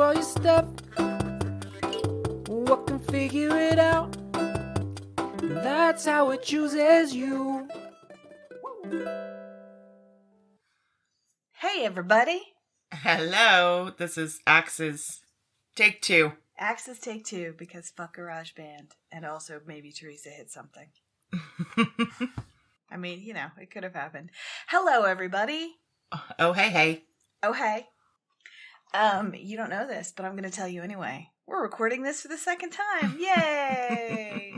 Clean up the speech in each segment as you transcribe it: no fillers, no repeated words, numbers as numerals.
all your stuff. What can figure it out? That's how it chooses you. Hey, everybody. Hello, this is Axes Take Two. Axes Take Two, because fuck GarageBand. And also maybe Teresa hit something. I mean, you know, it could have happened. Hello, everybody. Oh, hey. Oh, hey. You don't know this, but I'm going to tell you anyway. We're recording this for the second time. Yay!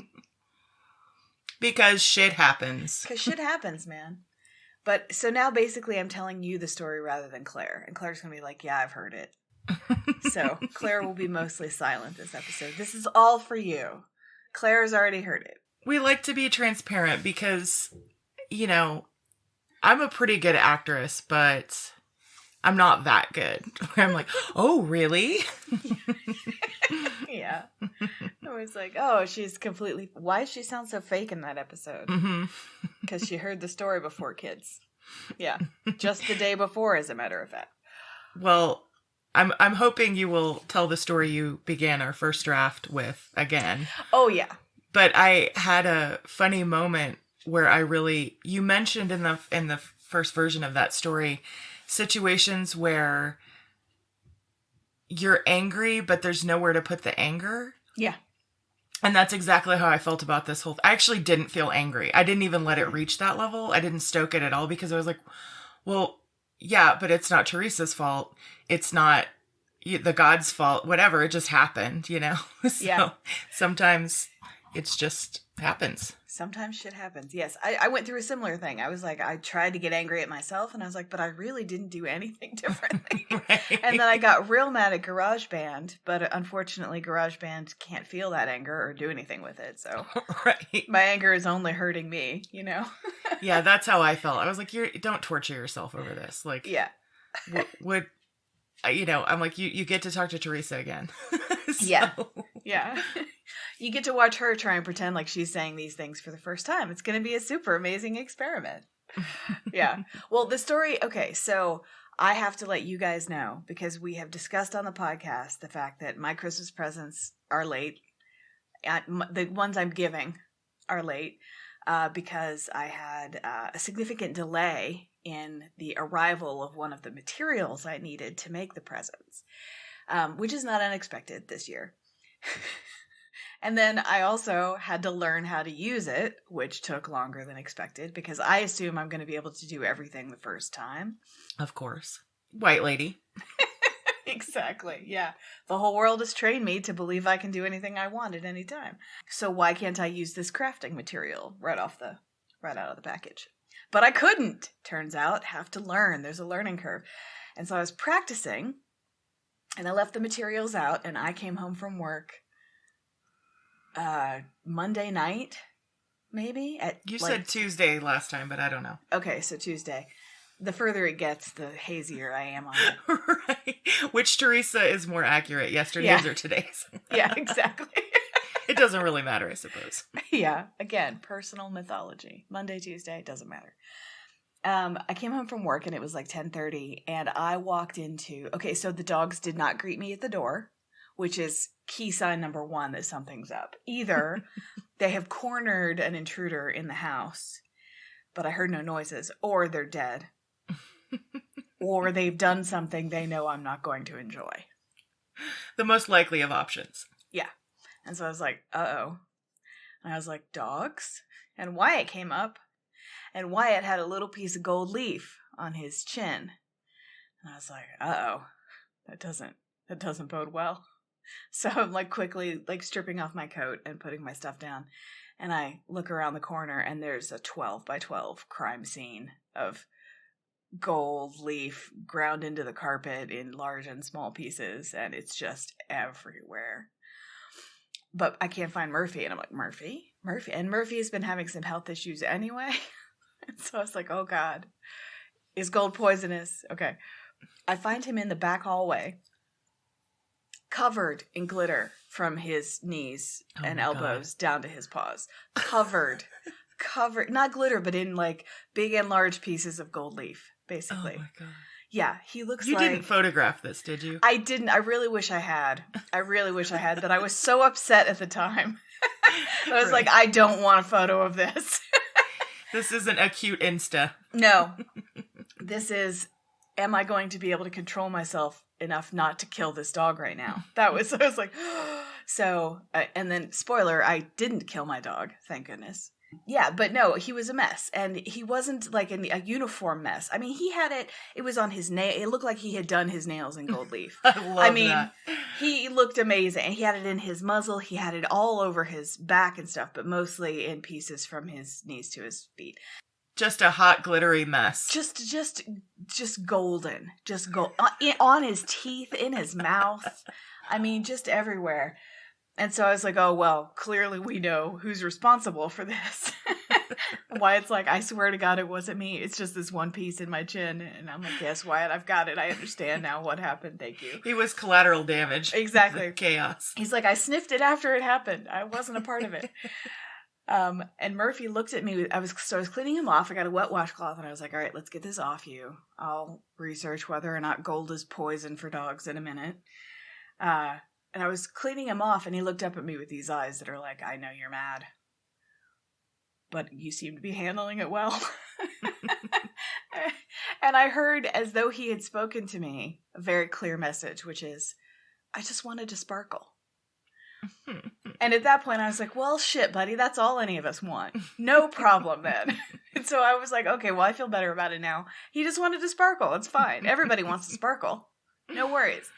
Because shit happens. Because shit happens, man. But, so now basically I'm telling you the story rather than Claire. And Claire's going to be like, yeah, I've heard it. So, Claire will be mostly silent this episode. This is all for you. Claire has already heard it. We like to be transparent because, you know, I'm a pretty good actress, but I'm not that good. I'm like, oh, really? Yeah. I was like, oh, she's completely... Why does she sound so fake in that episode? Because she heard the story before, kids. Yeah. Just the day before, as a matter of fact. Well, I'm hoping you will tell the story you began our first draft with again. Oh, yeah. But I had a funny moment where you mentioned in the first version of that story, situations where you're angry, but there's nowhere to put the anger. Yeah. And that's exactly how I felt about this whole... I actually didn't feel angry. I didn't even let it reach that level. I didn't stoke it at all because I was like, well, yeah, but it's not Teresa's fault. It's not the God's fault. Whatever. It just happened, you know? So yeah. Sometimes it's just happens. Sometimes shit happens. Yes. I went through a similar thing. I was like, I tried to get angry at myself and I was like, but I really didn't do anything differently. Right. And then I got real mad at GarageBand, but unfortunately GarageBand can't feel that anger or do anything with it. So right. My anger is only hurting me, you know? Yeah, that's how I felt. I was like, don't torture yourself over this. Like, yeah. Would you know, I'm like, you get to talk to Teresa again. So. Yeah. Yeah. You get to watch her try and pretend like she's saying these things for the first time. It's going to be a super amazing experiment. Yeah. Well, the story, okay, so I have to let you guys know, because we have discussed on the podcast the fact that my Christmas presents are late. The ones I'm giving are late because I had a significant delay in the arrival of one of the materials I needed to make the presents, which is not unexpected this year. And then I also had to learn how to use it, which took longer than expected because I assume I'm going to be able to do everything the first time. Of course. White lady. Exactly. Yeah. The whole world has trained me to believe I can do anything I want at any time. So why can't I use this crafting material right out of the package? But I couldn't, turns out. Have to learn. There's a learning curve. And so I was practicing and I left the materials out and I came home from work Monday night, maybe? You said Tuesday last time, but I don't know. Okay, so Tuesday. The further it gets, the hazier I am on it. Right. Which Teresa is more accurate, yesterday's or today's? Yeah, exactly. It doesn't really matter, I suppose. Yeah, again, personal mythology. Monday, Tuesday, doesn't matter. I came home from work and it was like 10:30 and I walked into... Okay, so the dogs did not greet me at the door, which is key sign number one that something's up. Either they have cornered an intruder in the house, but I heard no noises, or they're dead, or they've done something they know I'm not going to enjoy. The most likely of options. Yeah. And so I was like, uh-oh. And I was like, dogs? And Wyatt came up, and Wyatt had a little piece of gold leaf on his chin. And I was like, uh-oh, that doesn't bode well. So I'm like quickly like stripping off my coat and putting my stuff down. And I look around the corner and there's a 12 by 12 crime scene of gold leaf ground into the carpet in large and small pieces. And it's just everywhere. But I can't find Murphy. And I'm like, Murphy? And Murphy has been having some health issues anyway. And so I was like, oh God, is gold poisonous? Okay. I find him in the back hallway, covered in glitter from his knees and elbows down to his paws. Covered, not glitter, but in like big and large pieces of gold leaf, basically. Oh my God. Yeah, he looks You like... didn't photograph this, did you? I didn't. I really wish I had. But I was so upset at the time. I was like, I don't want a photo of this. This isn't a cute Insta. No. This is, am I going to be able to control myself enough not to kill this dog right now? I was like, so, and then, spoiler, I didn't kill my dog, thank goodness. Yeah, but no, he was a mess, and he wasn't like a uniform mess. I mean, he had it was on his nail. It looked like he had done his nails in gold leaf. I mean, that. He looked amazing, and he had it in his muzzle. He had it all over his back and stuff, but mostly in pieces from his knees to his feet. Just a hot, glittery mess. Just golden. Just gold. On his teeth, in his mouth. I mean, just everywhere. And so I was like, oh, well, clearly we know who's responsible for this. Wyatt's like, I swear to God, it wasn't me. It's just this one piece in my chin. And I'm like, yes, Wyatt, I've got it. I understand now what happened. Thank you. He was collateral damage. Exactly. Chaos. He's like, I sniffed it after it happened. I wasn't a part of it. And Murphy looked at me. I was cleaning him off. I got a wet washcloth, and I was like, all right, let's get this off you. I'll research whether or not gold is poison for dogs in a minute. And I was cleaning him off, and he looked up at me with these eyes that are like, I know you're mad, but you seem to be handling it well. And I heard, as though he had spoken to me, a very clear message, which is, I just wanted to sparkle. And at that point, I was like, well, shit, buddy, that's all any of us want. No problem, then. And so I was like, okay, well, I feel better about it now. He just wanted to sparkle. It's fine. Everybody wants to sparkle. No worries.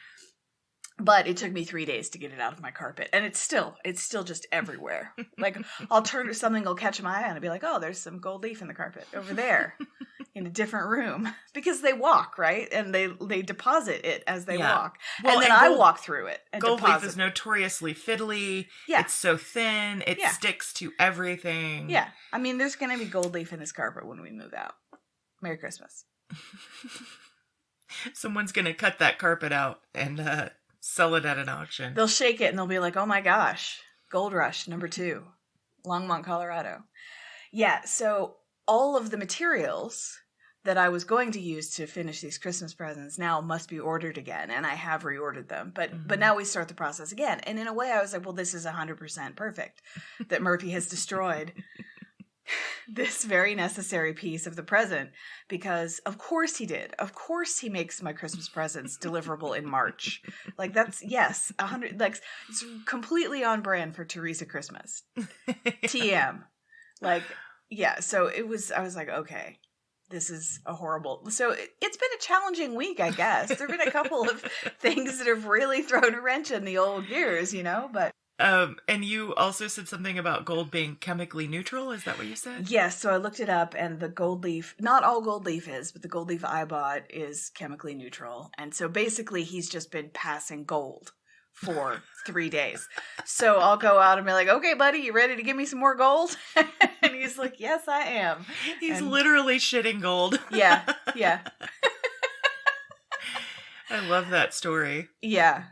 But it took me 3 days to get it out of my carpet. And it's still just everywhere. Like, I'll turn to something, will catch my eye, and I'll be like, oh, there's some gold leaf in the carpet over there in a different room. Because they walk, right? And they deposit it as they walk. Well, and then I walk through it and gold deposit. Leaf is notoriously fiddly. Yeah. It's so thin. It sticks to everything. Yeah. I mean, there's going to be gold leaf in this carpet when we move out. Merry Christmas. Someone's going to cut that carpet out and sell it at an auction. They'll shake it and they'll be like, oh my gosh, Gold Rush #2, Longmont, Colorado. Yeah, so all of the materials that I was going to use to finish these Christmas presents now must be ordered again, and I have reordered them. But now we start the process again. And in a way, I was like, well, this is 100% perfect, that Murphy has destroyed this very necessary piece of the present, because of course he did. Of course he makes my Christmas presents deliverable in March. Like, that's, yes, 100, like, it's completely on brand for Teresa Christmas. TM. Like, yeah, so I was like, okay, this is a horrible, so it's been a challenging week, I guess. There have been a couple of things that have really thrown a wrench in the old gears, but. And you also said something about gold being chemically neutral. Is that what you said? Yes. So I looked it up, and the gold leaf, not all gold leaf is, but the gold leaf I bought is chemically neutral. And so basically he's just been passing gold for 3 days. So I'll go out and be like, okay, buddy, you ready to give me some more gold? And he's like, yes, I am. He's literally shitting gold. Yeah. I love that story. Yeah.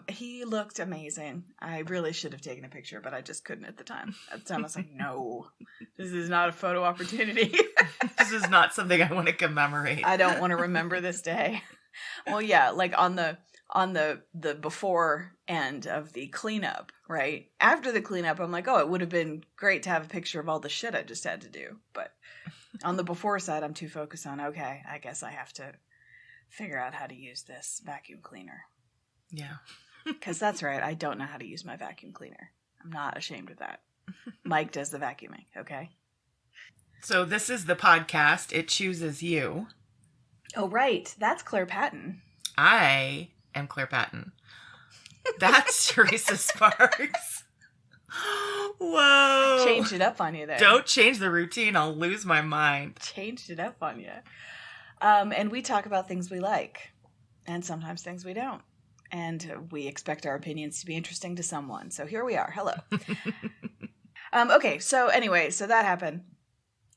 He looked amazing. I really should have taken a picture, but I just couldn't at the time. At the time, I was like, no, this is not a photo opportunity. This is not something I want to commemorate. I don't want to remember this day. Well, yeah, like on the before end of the cleanup, right? After the cleanup, I'm like, oh, it would have been great to have a picture of all the shit I just had to do. But on the before side, I'm too focused on, okay, I guess I have to figure out how to use this vacuum cleaner. Yeah. Because that's right, I don't know how to use my vacuum cleaner. I'm not ashamed of that. Mike does the vacuuming, okay? So this is the podcast. It chooses you. Oh, right. That's Claire Patton. I am Claire Patton. That's Teresa Sparks. Whoa. Changed it up on you there. Don't change the routine. I'll lose my mind. Changed it up on you. And we talk about things we like, and sometimes things we don't. And we expect our opinions to be interesting to someone. So here we are. Hello. Okay, so anyway, so that happened.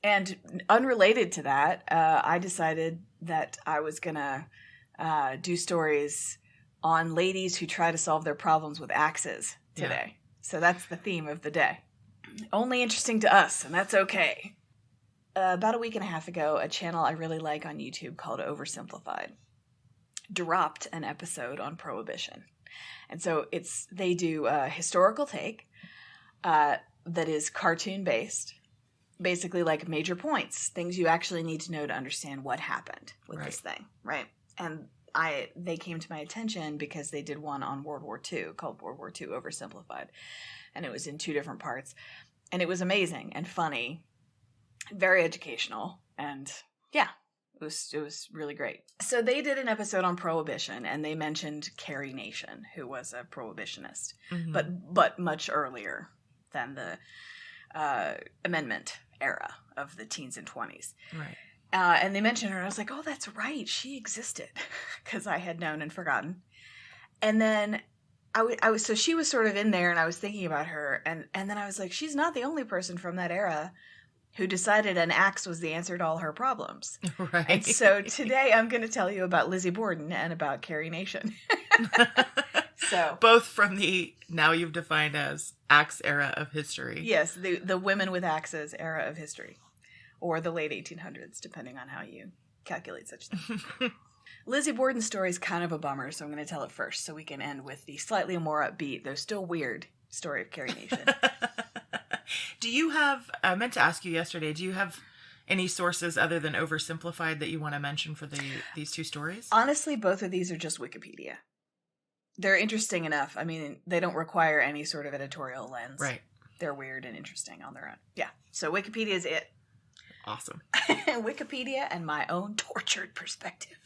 And unrelated to that, I decided that I was going to do stories on ladies who try to solve their problems with axes today. Yeah. So that's the theme of the day. Only interesting to us, and that's okay. About a week and a half ago, a channel I really like on YouTube called Oversimplified. dropped an episode on Prohibition. And so they do a historical take that is cartoon-based, basically like major points, things you actually need to know to understand what happened with this thing, right? And they came to my attention because they did one on World War II called World War II Oversimplified, and it was in 2 different parts, and it was amazing and funny, very educational, and yeah, it was really great. So they did an episode on Prohibition, and they mentioned Carrie Nation, who was a prohibitionist, but much earlier than the amendment era of the teens and 20s. Right. And they mentioned her, and I was like, oh, that's right, she existed, because I had known and forgotten. And then so she was sort of in there, and I was thinking about her, and then I was like, she's not the only person from that era who decided an axe was the answer to all her problems. Right. And so today I'm going to tell you about Lizzie Borden and about Carrie Nation. So both from the now you've defined as axe era of history. Yes, the women with axes era of history, or the late 1800s, depending on how you calculate such things. Lizzie Borden's story is kind of a bummer, so I'm going to tell it first so we can end with the slightly more upbeat, though still weird, story of Carrie Nation. Do you have, I meant to ask you yesterday, do you have any sources other than Oversimplified that you want to mention for these 2 stories? Honestly, both of these are just Wikipedia. They're interesting enough. I mean, they don't require any sort of editorial lens. Right. They're weird and interesting on their own. Yeah. So Wikipedia is it. Awesome. Wikipedia and my own tortured perspective.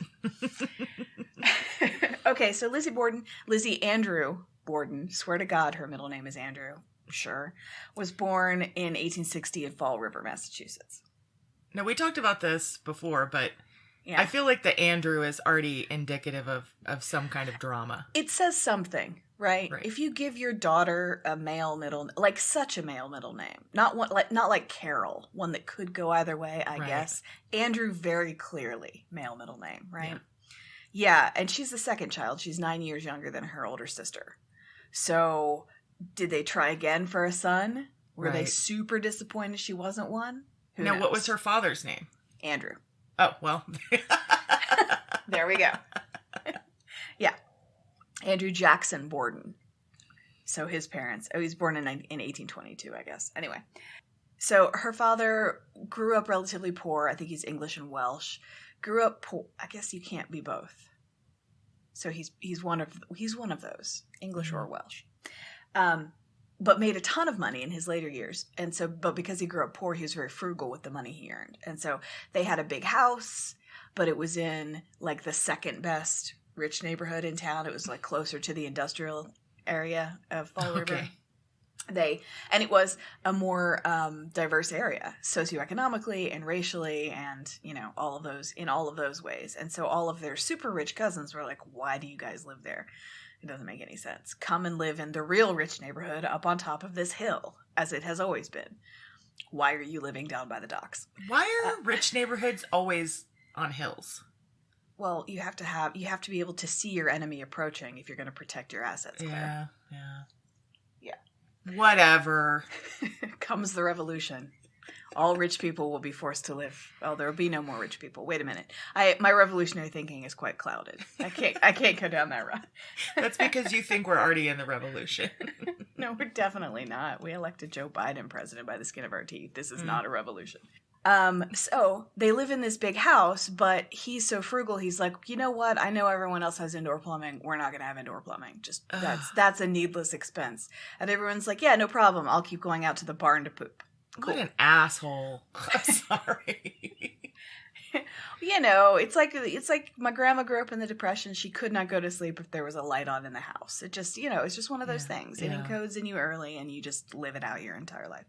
Okay, so Lizzie Andrew Borden, swear to God her middle name is Andrew, sure, was born in 1860 in Fall River, Massachusetts. Now, we talked about this before, but yeah. I feel like the Andrew is already indicative of some kind of drama. It says something, right? If you give your daughter a male middle, like such a male middle name, not like Carol, one that could go either way, I guess. Andrew, very clearly male middle name, right? Yeah, and she's the second child. She's 9 years younger than her older sister. So, did they try again for a son? Were they super disappointed she wasn't one? Who knows? What was her father's name? Andrew. Oh, well. There we go. Yeah. Andrew Jackson Borden. So his parents, he was born in 1822, I guess. Anyway. So her father grew up relatively poor. I think he's English and Welsh. Grew up poor. I guess you can't be both. So he's one of those, English or Welsh. But made a ton of money in his later years. And so, but because he grew up poor, he was very frugal with the money he earned. And so they had a big house, but it was in like the second best rich neighborhood in town. It was like closer to the industrial area of Fall River. And it was a more diverse area socioeconomically and racially and, all of those ways. And so all of their super rich cousins were like, why do you guys live there? It doesn't make any sense. Come and live in the real rich neighborhood up on top of this hill, as it has always been. Why are you living down by the docks? Why are rich neighborhoods always on hills? Well, you have to be able to see your enemy approaching if you're going to protect your assets. Claire. Yeah. Whatever. Comes the revolution. All rich people will be forced to live. Oh, there will be no more rich people. Wait a minute. My revolutionary thinking is quite clouded. I can't go down that road. That's because you think we're already in the revolution. No, we're definitely not. We elected Joe Biden president by the skin of our teeth. This is not a revolution. So they live in this big house, but he's so frugal. He's like, you know what? I know everyone else has indoor plumbing. We're not going to have indoor plumbing. Just that's a needless expense. And everyone's like, yeah, no problem. I'll keep going out to the barn to poop. Cool. What an asshole. I'm sorry. It's like my grandma grew up in the Depression. She could not go to sleep if there was a light on in the house. It just, it's just one of those things. It encodes in you early and you just live it out your entire life.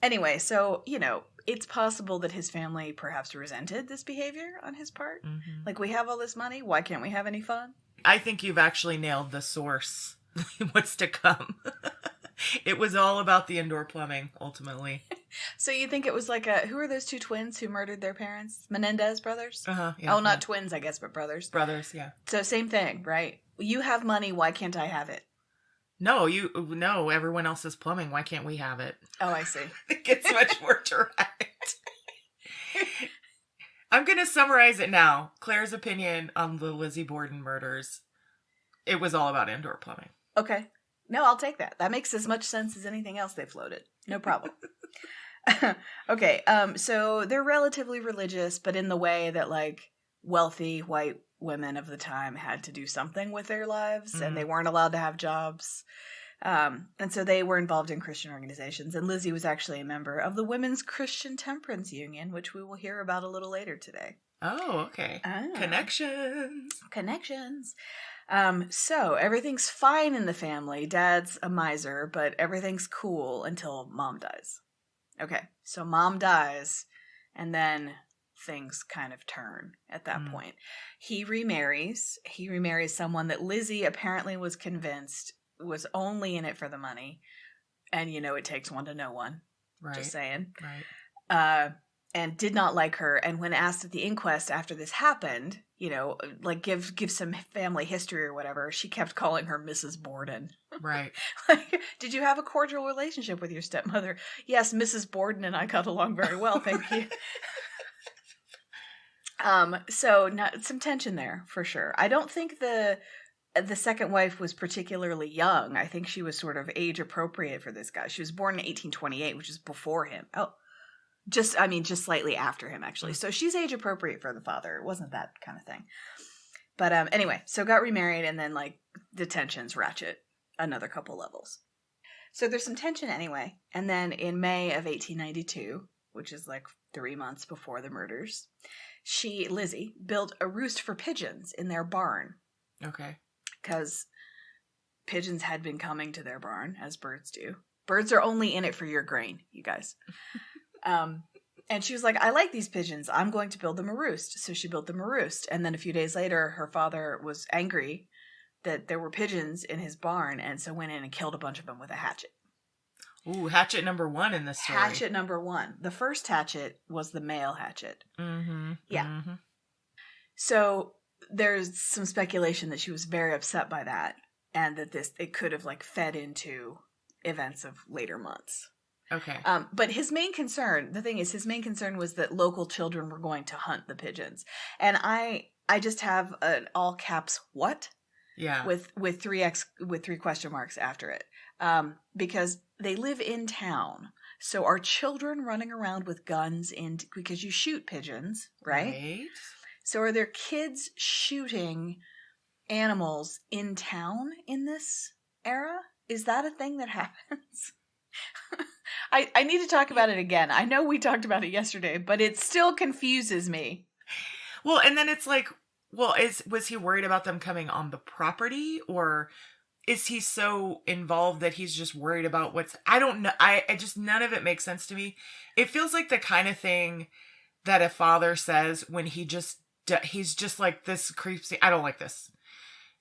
Anyway, so, it's possible that his family perhaps resented this behavior on his part. Mm-hmm. Like, we have all this money. Why can't we have any fun? I think you've actually nailed the source. What's to come. It was all about the indoor plumbing, ultimately. So you think it was like who are those 2 twins who murdered their parents? Menendez brothers? Yeah, not twins, I guess, but brothers. Brothers, yeah. So same thing, right? You have money, why can't I have it? No, everyone else is plumbing. Why can't we have it? Oh, I see. It gets much more direct. I'm going to summarize it now. Claire's opinion on the Lizzie Borden murders. It was all about indoor plumbing. Okay. No, I'll take that. That makes as much sense as anything else they floated. No problem. Okay. So they're relatively religious, but in the way that like wealthy white women of the time had to do something with their lives, and they weren't allowed to have jobs. And so they were involved in Christian organizations, and Lizzie was actually a member of the Women's Christian Temperance Union, which we will hear about a little later today. Oh, okay. Connections. So everything's fine in the family. Dad's a miser, but everything's cool until Mom dies. Okay, so Mom dies, and then things kind of turn at that point. He remarries. He remarries someone that Lizzie apparently was convinced was only in it for the money. And, you know, it takes one to know one. Right. Just saying. Right. And did not like her. And when asked at the inquest after this happened, you know, like give some family history or whatever, she kept calling her Mrs. Borden. Right. Like, did you have a cordial relationship with your stepmother? Yes, Mrs. Borden and I got along very well, thank you. So some tension there for sure. I don't think the second wife was particularly young. I think she was sort of age appropriate for this guy. She was born in 1828, which is before him. Just slightly after him, actually. So she's age appropriate for the father. It wasn't that kind of thing. But anyway, so got remarried, and then like the tensions ratchet another couple levels. So there's some tension anyway. And then in May of 1892, which is like 3 months before the murders, Lizzie, built a roost for pigeons in their barn. Okay. Because pigeons had been coming to their barn, as birds do. Birds are only in it for your grain, you guys. And she was like, I like these pigeons. I'm going to build them a roost. So she built them a roost. And then a few days later, her father was angry that there were pigeons in his barn, and so went in and killed a bunch of them with a hatchet. Ooh, hatchet number 1 in this story. Hatchet number 1. The first hatchet was the male hatchet. Mm-hmm. Yeah. Mm-hmm. So there's some speculation that she was very upset by that, and that it could have like fed into events of later months. Okay. But his main concern was that local children were going to hunt the pigeons. And I just have an all caps what? Yeah. With three question marks after it. Because they live in town. So are children running around with guns because you shoot pigeons, right? So are there kids shooting animals in town in this era? Is that a thing that happens? I need to talk about it again. I know we talked about it yesterday, but it still confuses me. Well, and then it's like, well, was he worried about them coming on the property, or is he so involved that he's just worried about I don't know. I just, none of it makes sense to me. It feels like the kind of thing that a father says when he's just like, this creeps me. I don't like this,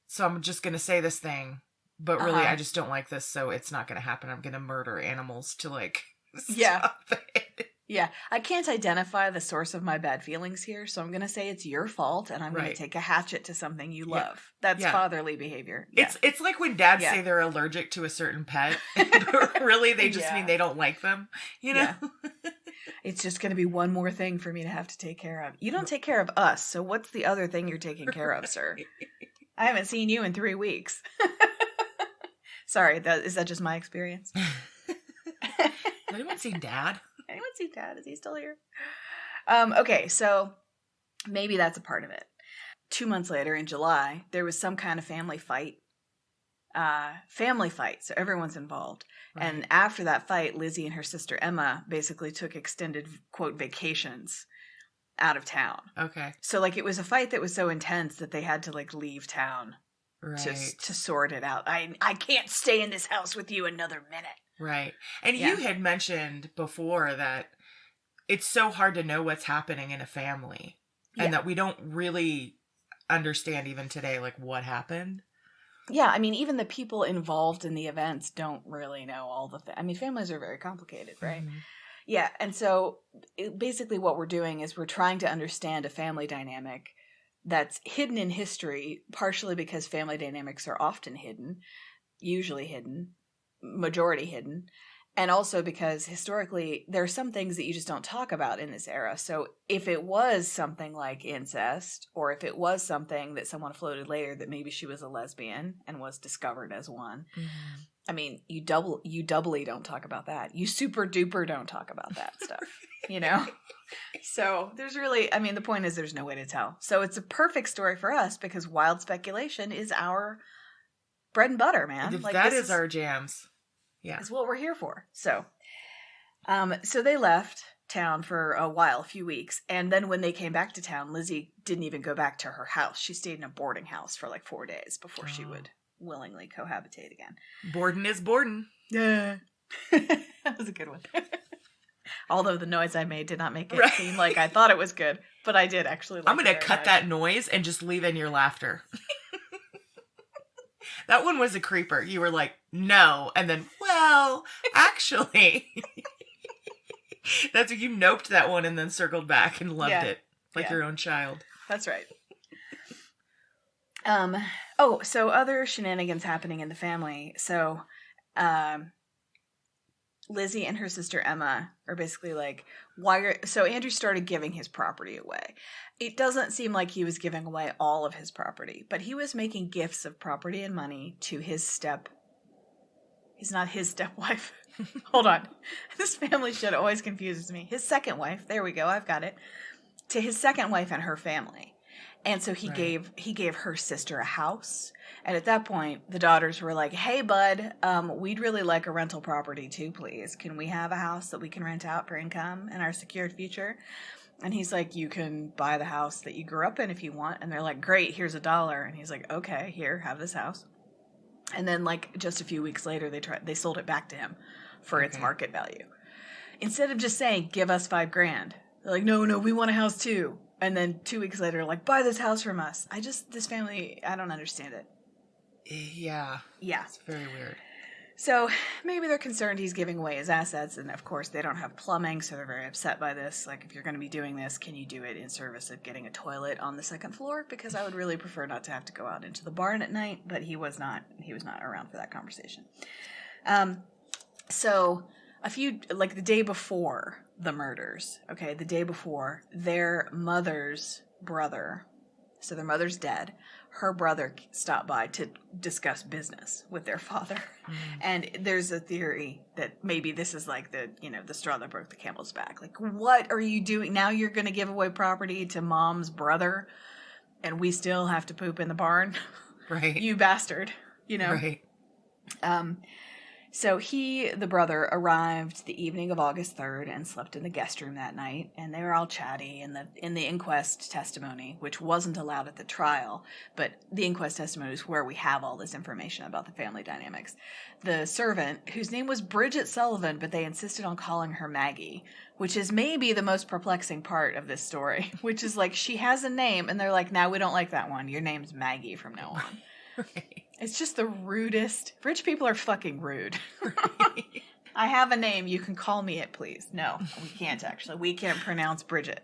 so I'm just going to say this thing. But really, I just don't like this, so it's not going to happen. I'm going to murder animals to, like, stop it. Yeah. I can't identify the source of my bad feelings here, so I'm going to say it's your fault, and I'm going to take a hatchet to something you love. That's fatherly behavior. Yeah. It's like when dads say they're allergic to a certain pet, but really they just mean they don't like them, you know? Yeah. It's just going to be one more thing for me to have to take care of. You don't take care of us, so what's the other thing you're taking care of, sir? I haven't seen you in 3 weeks. Sorry, is that just my experience? Anyone seen Dad? Anyone seen Dad? Is he still here? Okay, so maybe that's a part of it. 2 months later, in July, there was some kind of family fight. So everyone's involved. Right. And after that fight, Lizzie and her sister Emma basically took extended, quote, vacations out of town. Okay. So, like, it was a fight that was so intense that they had to, like, leave town. Right. To sort it out. I can't stay in this house with you another minute. Right. And you had mentioned before that it's so hard to know what's happening in a family. And that we don't really understand even today, like, what happened. Yeah, I mean, even the people involved in the events don't really know all the things. I mean, families are very complicated, right? Mm-hmm. Yeah, and so basically what we're doing is we're trying to understand a family dynamic that's hidden in history, partially because family dynamics are often hidden, usually hidden, majority hidden, And also because historically, there are some things that you just don't talk about in this era. So if it was something like incest, or if it was something that someone floated later that maybe she was a lesbian and was discovered as one, I mean, you doubly don't talk about that. You super duper don't talk about that stuff, you know? So there's really, I mean, the point is there's no way to tell. So it's a perfect story for us because wild speculation is our bread and butter, man. Like, that is our jams. Yeah. It's what we're here for. So, so they left town for a while, a few weeks. And then when they came back to town, Lizzie didn't even go back to her house. She stayed in a boarding house for like 4 days before she would willingly cohabitate again. Borden is Borden. Yeah. That was a good one. Although the noise I made did not make it seem like I thought it was good, but I did actually. I'm going to cut that noise and just leave in your laughter. That one was a creeper. You were like, no. And then, well, actually. That's what you noped that one and then circled back and loved it like your own child. That's right. So other shenanigans happening in the family. So, Lizzie and her sister Emma are basically like, so Andrew started giving his property away. It doesn't seem like he was giving away all of his property, but he was making gifts of property and money to he's not his stepwife. Hold on. This family shit always confuses me. His second wife. There we go. I've got it. To his second wife and her family. And so he gave her sister a house. And at that point, the daughters were like, hey, bud, we'd really like a rental property too, please. Can we have a house that we can rent out for income and our secured future? And he's like, you can buy the house that you grew up in if you want. And they're like, great, here's $1. And he's like, okay, here, have this house. And then like just a few weeks later, they sold it back to him for its market value. Instead of just saying, give us $5,000. They're like, no, we want a house too. And then 2 weeks later, like, buy this house from us. This family, I don't understand it. Yeah. Yeah. It's very weird. So maybe they're concerned he's giving away his assets. And of course, they don't have plumbing, so they're very upset by this. Like, if you're going to be doing this, can you do it in service of getting a toilet on the second floor? Because I would really prefer not to have to go out into the barn at night. But he was not around for that conversation. So the day before the murders, the day before, their mother's brother, so their mother's dead, her brother stopped by to discuss business with their father. And there's a theory that maybe this is like the straw that broke the camel's back. Like, what are you doing? Now you're going to give away property to mom's brother and we still have to poop in the barn? Right. You bastard, Right. So the brother, arrived the evening of August 3rd and slept in the guest room that night, and they were all chatty in the inquest testimony, which wasn't allowed at the trial, but the inquest testimony is where we have all this information about the family dynamics. The servant, whose name was Bridget Sullivan, but they insisted on calling her Maggie, which is maybe the most perplexing part of this story, which is like, she has a name, and they're like, no, we don't like that one. Your name's Maggie from now on. Right. It's just the rudest. Rich people are fucking rude. I have a name. You can call me it, please. No, we can't actually. We can't pronounce Bridget.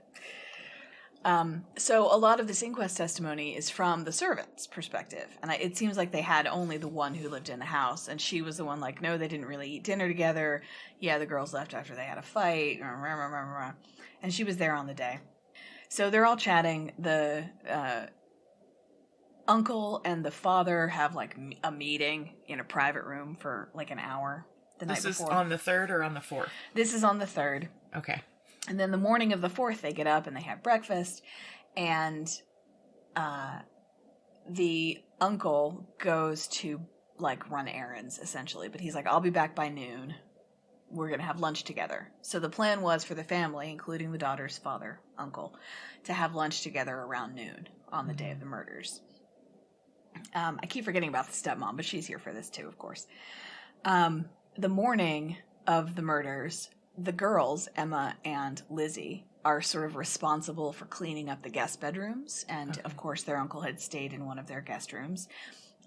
So a lot of this inquest testimony is from the servant's perspective. And it seems like they had only the one who lived in the house. And she was the one like, no, they didn't really eat dinner together. Yeah, the girls left after they had a fight. And she was there on the day. So they're all chatting. The uncle and the father have like a meeting in a private room for like an hour the night before. This is on the 3rd or on the 4th? This is on the 3rd. Okay. And then the morning of the 4th, they get up and they have breakfast. And the uncle goes to like run errands essentially. But he's like, I'll be back by noon. We're going to have lunch together. So the plan was for the family, including the daughter's father, uncle, to have lunch together around noon on the day of the murders. I keep forgetting about the stepmom, but she's here for this too, of course. The morning of the murders, the girls, Emma and Lizzie, are sort of responsible for cleaning up the guest bedrooms. And of course, their uncle had stayed in one of their guest rooms.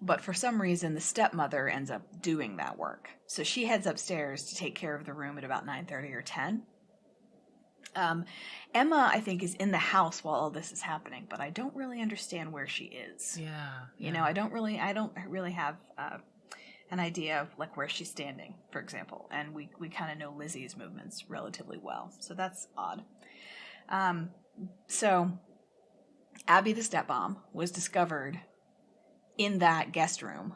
But for some reason, the stepmother ends up doing that work. So she heads upstairs to take care of the room at about 9:30 or 10. Emma, I think, is in the house while all this is happening, but I don't really understand where she is. Yeah. You know, I don't really have an idea of like where she's standing, for example. And we kind of know Lizzie's movements relatively well. So that's odd. So Abby the stepmom was discovered in that guest room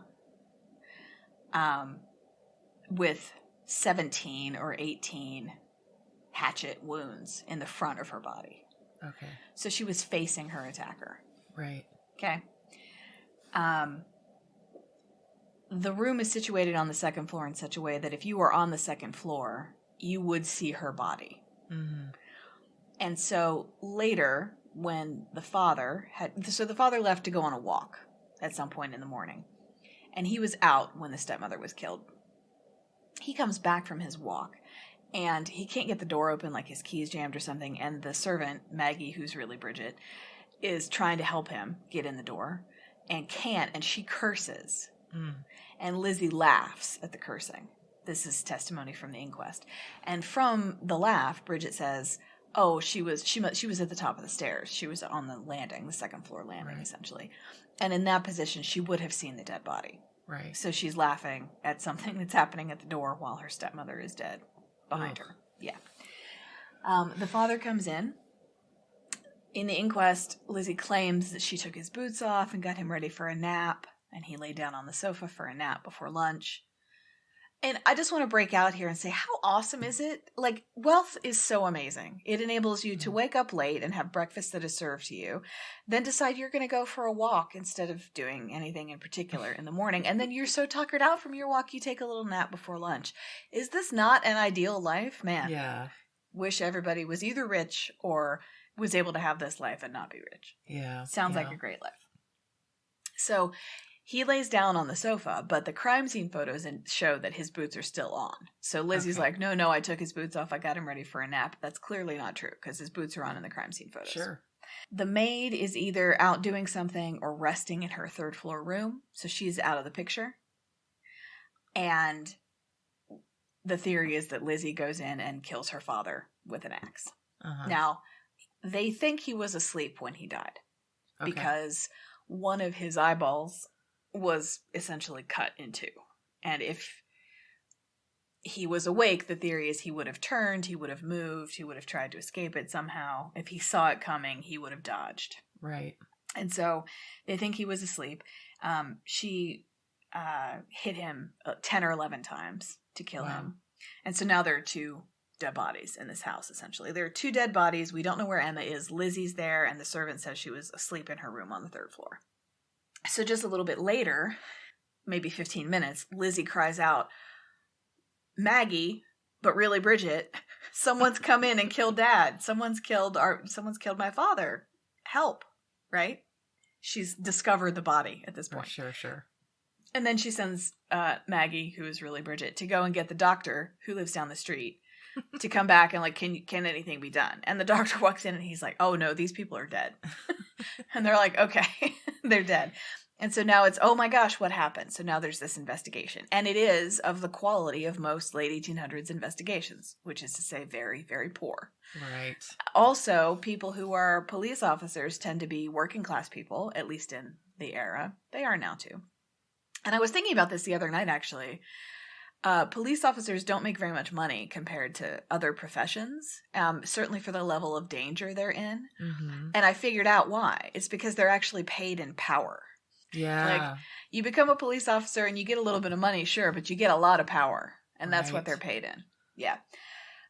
with 17 or 18 hatchet wounds in the front of her body. Okay. So she was facing her attacker. Right. Okay. The room is situated on the second floor in such a way that if you were on the second floor, you would see her body. Mm-hmm. And so later, when the father left to go on a walk at some point in the morning, and he was out when the stepmother was killed. He comes back from his walk, and he can't get the door open, like his key's jammed or something, and the servant, Maggie, who's really Bridget, is trying to help him get in the door, and can't, and she curses. And Lizzie laughs at the cursing. This is testimony from the inquest. And from the laugh, Bridget says, oh, she was at the top of the stairs. She was on the landing, the second floor landing, essentially. And in that position, she would have seen the dead body. Right. So she's laughing at something that's happening at the door while her stepmother is dead behind her. Yeah. The father comes in. In the inquest, Lizzie claims that she took his boots off and got him ready for a nap, and he lay down on the sofa for a nap before lunch. And I just want to break out here and say, how awesome is it? Like, wealth is so amazing. It enables you to wake up late and have breakfast that is served to you, then decide you're going to go for a walk instead of doing anything in particular in the morning. And then you're so tuckered out from your walk, you take a little nap before lunch. Is this not an ideal life? Man, Yeah. wish everybody was either rich or was able to have this life and not be rich. Yeah. Sounds like a great life. So he lays down on the sofa, but the crime scene photos show that his boots are still on. So Lizzie's like, no, I took his boots off. I got him ready for a nap. That's clearly not true because his boots are on in the crime scene photos. Sure. The maid is either out doing something or resting in her third floor room. So she's out of the picture. And the theory is that Lizzie goes in and kills her father with an axe. Uh-huh. Now, they think he was asleep when he died because one of his eyeballs was essentially cut in two. And if he was awake, the theory is he would have turned, he would have moved, he would have tried to escape it somehow. If he saw it coming, he would have dodged. Right. And so they think he was asleep. She hit him 10 or 11 times to kill him. And so now there are two dead bodies in this house, essentially. There are two dead bodies. We don't know where Emma is. Lizzie's there, and the servant says she was asleep in her room on the third floor. So just a little bit later, maybe 15 minutes, Lizzie cries out, Maggie, but really Bridget, someone's come in and killed Dad. Someone's killed my father. Help, right? She's discovered the body at this point. Sure. And then she sends Maggie, who is really Bridget, to go and get the doctor who lives down the street to come back and like, can anything be done? And the doctor walks in and he's like, oh no, these people are dead. And they're like, okay, they're dead. And so now it's, oh my gosh, what happened? So now there's this investigation. And it is of the quality of most late 1800s investigations, which is to say very, very poor. Right. Also, people who are police officers tend to be working class people, at least in the era. They are now too. And I was thinking about this the other night, actually. Police officers don't make very much money compared to other professions, certainly for the level of danger they're in. Mm-hmm. And I figured out why. It's because they're actually paid in power. Yeah. Like, you become a police officer and you get a little bit of money, sure, but you get a lot of power. And that's what they're paid in. Yeah.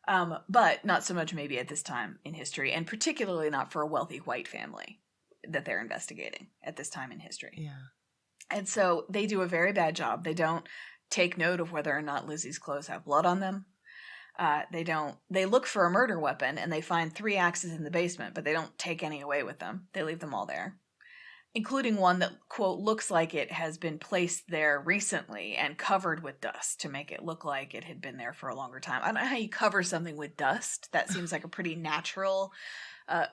But not so much maybe at this time in history, and particularly not for a wealthy white family that they're investigating at this time in history. Yeah. And so they do a very bad job. They don't take note of whether or not Lizzie's clothes have blood on them. They look for a murder weapon and they find 3 axes in the basement, but they don't take any away with them. They leave them all there, including one that, quote, looks like it has been placed there recently and covered with dust to make it look like it had been there for a longer time. I don't know how you cover something with dust. That seems like a pretty natural,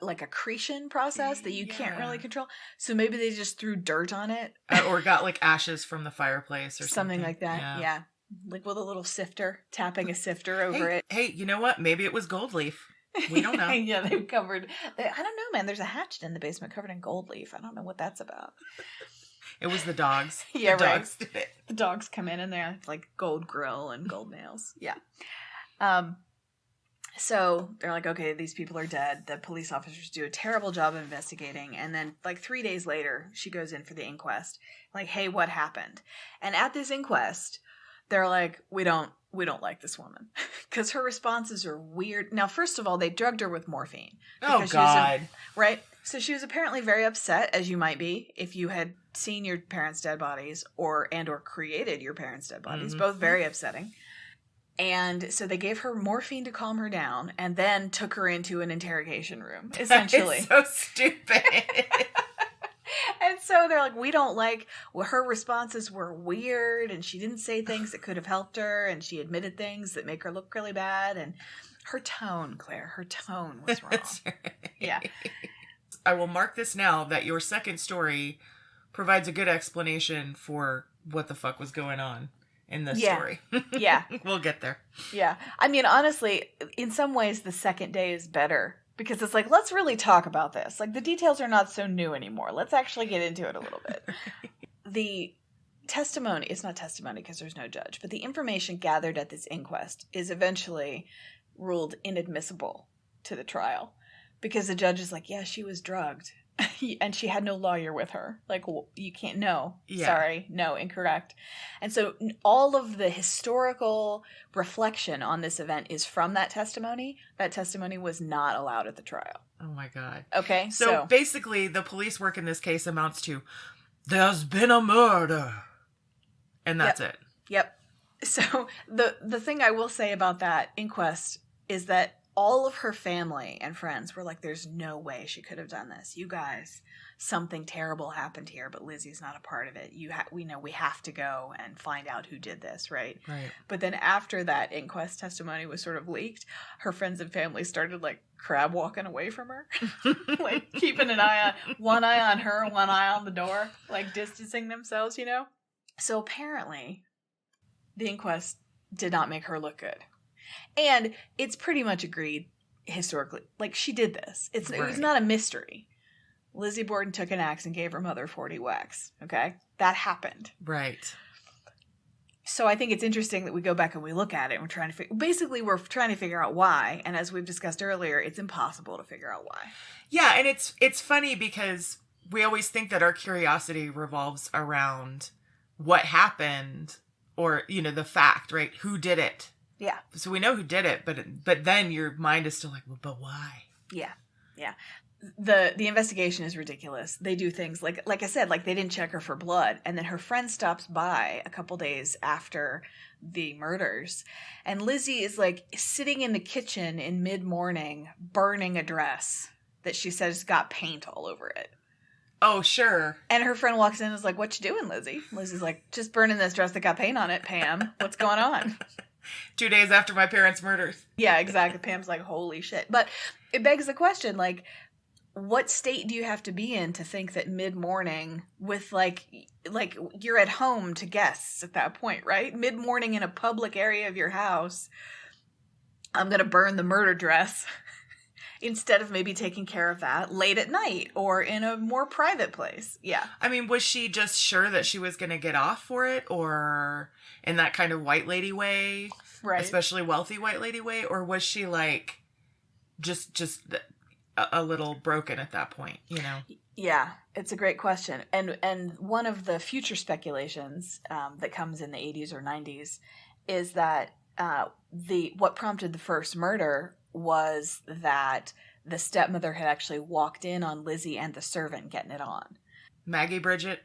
like accretion process that you can't really control. So maybe they just threw dirt on it. Or got like ashes from the fireplace or something. Like that, yeah. Like with a little sifter, tapping a sifter over it. Hey, you know what? Maybe it was gold leaf. We don't know. Yeah, they've covered... I don't know, man. There's a hatchet in the basement covered in gold leaf. I don't know what that's about. It was the dogs. Yeah, the right. dogs did it. The dogs come in and they have like gold grill and gold nails. Yeah. So they're like, okay, these people are dead. The police officers do a terrible job of investigating. And then like 3 days later, she goes in for the inquest. Like, hey, what happened? And at this inquest, they're like, we don't like this woman because her responses are weird. Now, first of all, they drugged her with morphine. Oh, God. Right? So she was apparently very upset, as you might be, if you had seen your parents' dead bodies or created your parents' dead bodies. Both very upsetting. And so they gave her morphine to calm her down and then took her into an interrogation room, essentially. That is so stupid. And so they're like, we don't like, well, her responses were weird and she didn't say things that could have helped her and she admitted things that make her look really bad. And her tone, Claire, her tone was wrong. That's right. Yeah. I will mark this now that your second story provides a good explanation for what the fuck was going on in this story. Yeah. We'll get there. Yeah. I mean, honestly, in some ways, the second day is better because it's like, let's really talk about this. Like, the details are not so new anymore. Let's actually get into it a little bit. The testimony, it's not testimony because there's no judge, but the information gathered at this inquest is eventually ruled inadmissible to the trial because the judge is like, yeah, she was drugged. And she had no lawyer with her. Like, well, you can't, no, sorry, no, incorrect. And so all of the historical reflection on this event is from that testimony. That testimony was not allowed at the trial. Oh my God. Okay. So basically the police work in this case amounts to, there's been a murder. And that's it. Yep. So the thing I will say about that inquest is that all of her family and friends were like, there's no way she could have done this. You guys, something terrible happened here, but Lizzie's not a part of it. We know we have to go and find out who did this, right? Right. But then after that inquest testimony was sort of leaked, her friends and family started like crab walking away from her. Like keeping one eye on her, one eye on the door, like distancing themselves, you know? So apparently the inquest did not make her look good. And it's pretty much agreed historically. Like, she did this. It was not a mystery. Lizzie Borden took an axe and gave her mother 40 whacks. Okay? That happened. Right. So I think it's interesting that we go back and we look at it and we're trying to figure out why. And as we've discussed earlier, it's impossible to figure out why. Yeah, and it's funny because we always think that our curiosity revolves around what happened or, you know, the fact, right? Who did it? Yeah. So we know who did it, but then your mind is still like, well, but why? Yeah. Yeah. The investigation is ridiculous. They do things like I said, like they didn't check her for blood. And then her friend stops by a couple days after the murders. And Lizzie is like sitting in the kitchen in mid-morning burning a dress that she says got paint all over it. Oh, sure. And her friend walks in and is like, what you doing, Lizzie? Lizzie's like, just burning this dress that got paint on it, Pam. What's going on? 2 days after my parents' murders. Yeah, exactly. Pam's like, holy shit. But it begs the question, like, what state do you have to be in to think that mid-morning with, like you're at home to guests at that point, right? Mid-morning in a public area of your house, I'm going to burn the murder dress instead of maybe taking care of that late at night or in a more private place. Yeah. I mean, was she just sure that she was going to get off for it, or in that kind of white lady way, right? Especially wealthy white lady way, or was she like just a little broken at that point, you know? Yeah, it's a great question. And one of the future speculations that comes in the 80s or 90s is that what prompted the first murder was that the stepmother had actually walked in on Lizzie and the servant getting it on. Maggie Bridget?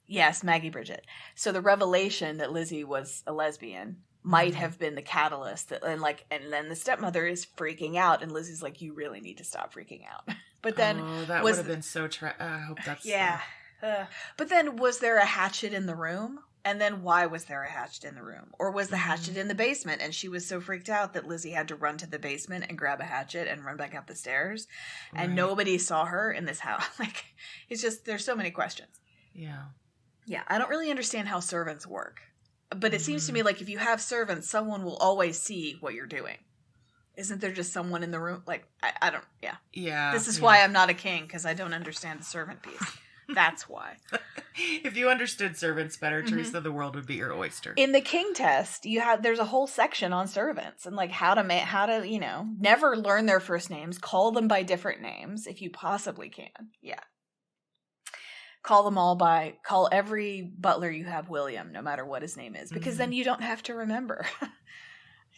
Yes, Maggie Bridget. So the revelation that Lizzie was a lesbian might have been the catalyst. And then the stepmother is freaking out, and Lizzie's like, you really need to stop freaking out. But then... Oh, that would have been so... I hope that's... Yeah. But then was there a hatchet in the room? And then why was there a hatchet in the room? Or was the hatchet in the basement and she was so freaked out that Lizzie had to run to the basement and grab a hatchet and run back up the stairs? And nobody saw her in this house. Like, it's just, there's so many questions. Yeah. Yeah, I don't really understand how servants work. But it seems to me like if you have servants, someone will always see what you're doing. Isn't there just someone in the room? Like, I don't, yeah. Yeah. This is why I'm not a king, because I don't understand the servant piece. That's why. If you understood servants better, Teresa, the world would be your oyster. In the King test, there's a whole section on servants and like how to never learn their first names, call them by different names if you possibly can. Yeah. Call every butler you have William, no matter what his name is, because then you don't have to remember.